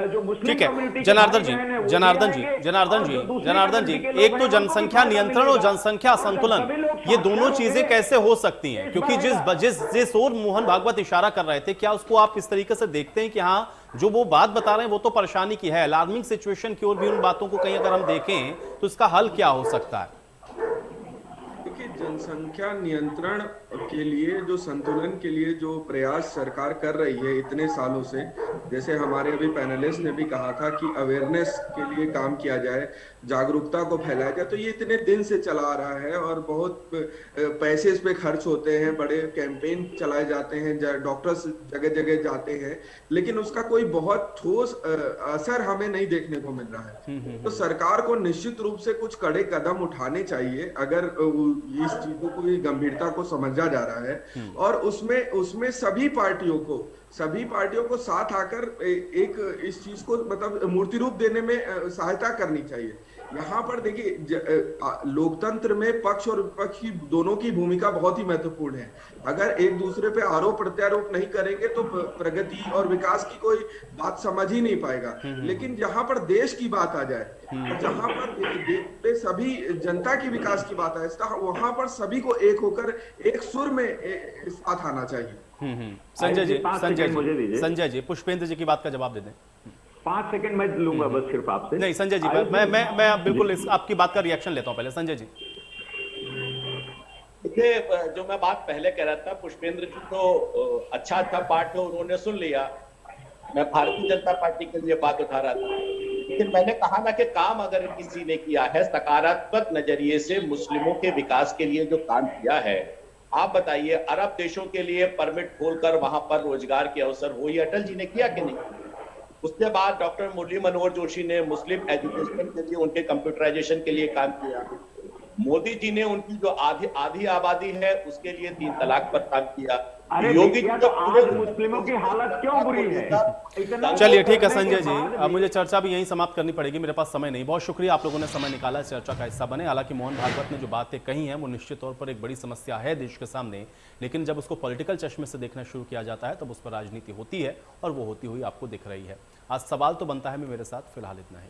जो मुस्लिम कम्युनिटी, जनार्दन जी, एक तो जनसंख्या नियंत्रण और जनसंख्या संतुलन, ये दोनों चीजें कैसे हो सकती हैं? क्योंकि जिस ओर मोहन भागवत इशारा कर रहे थे, क्या उसको आप इस तरीके से देखते हैं कि हाँ जो वो बात बता रहे हैं वो तो परेशानी की है, अलार्मिंग सिचुएशन की ओर भी उन बातों को कहीं अगर हम देखें तो इसका हल क्या हो सकता है? जनसंख्या नियंत्रण के लिए, जो संतुलन के लिए जो प्रयास सरकार कर रही है इतने सालों से, जैसे हमारे अभी पैनलिस्ट ने भी कहा था कि अवेयरनेस के लिए काम किया जाए, जागरूकता को फैलाया जाए, तो ये इतने दिन से चला आ रहा है और बहुत पैसे इस पे खर्च होते हैं, बड़े कैंपेन चलाए जाते हैं, डॉक्टर्स जगह जगह जाते हैं, लेकिन उसका कोई बहुत ठोस असर हमें नहीं देखने को मिल रहा है। तो सरकार को निश्चित रूप से कुछ कड़े कदम उठाने चाहिए अगर इस चीजों को, गंभीरता को समझा जा रहा है, और उसमें सभी पार्टियों को साथ आकर एक इस चीज को मतलब मूर्ति रूप देने में सहायता करनी चाहिए। यहाँ पर देखिए, लोकतंत्र में पक्ष और विपक्ष की दोनों की भूमिका बहुत ही महत्वपूर्ण है। अगर एक दूसरे पे आरोप प्रत्यारोप नहीं करेंगे तो प्रगति और विकास की कोई बात समझ ही नहीं पाएगा। लेकिन जहां पर देश की बात आ जाए, जहां पर सभी जनता की विकास की बात आए, वहां पर सभी को एक होकर एक सुर में साथ आना चाहिए। संजय जी, पुष्पेंद्र जी की बात का जवाब दे दें। 5 सेकंड मैं लूंगा बस सिर्फ आपसे। नहीं संजय जी, मैं बिल्कुल आपकी बात का रिएक्शन लेता हूं पहले। संजय जी, देखिए, जो मैं बात पहले कह रहा था, पुष्पेंद्र जी तो अच्छा पार्ट है, उन्होंने सुन लिया। मैं भारतीय जनता पार्टी के लिए बात उठा रहा था, लेकिन मैंने कहा ना कि काम अगर किसी ने किया है सकारात्मक नजरिए से मुस्लिमों के विकास के लिए जो काम किया है, आप बताइए, अरब देशों के लिए परमिट खोलकर वहां पर रोजगार के अवसर हो, ये अटल जी ने किया कि नहीं? उसके बाद डॉक्टर मुरली मनोहर जोशी ने मुस्लिम एजुकेशन के लिए, उनके कंप्यूटराइजेशन के लिए काम किया। मोदी जी ने उनकी जो आधी आबादी है उसके लिए 3 तलाक पर काम किया। योगी जी तो आज मुस्लिमों की हालत क्यों बुरी है? चलिए ठीक है संजय जी, अब मुझे चर्चा भी यहीं समाप्त करनी पड़ेगी, मेरे पास समय नहीं। बहुत शुक्रिया आप लोगों ने समय निकाला चर्चा का हिस्सा बने। हालांकि मोहन भागवत ने जो बातें कही हैं वो निश्चित तौर पर एक बड़ी समस्या है देश के सामने, लेकिन जब उसको पॉलिटिकल चश्मे से देखना शुरू किया जाता है तब उस पर राजनीति होती है, और वो होती हुई आपको दिख रही है। आज सवाल तो बनता है मेरे साथ, फिलहाल इतना ही।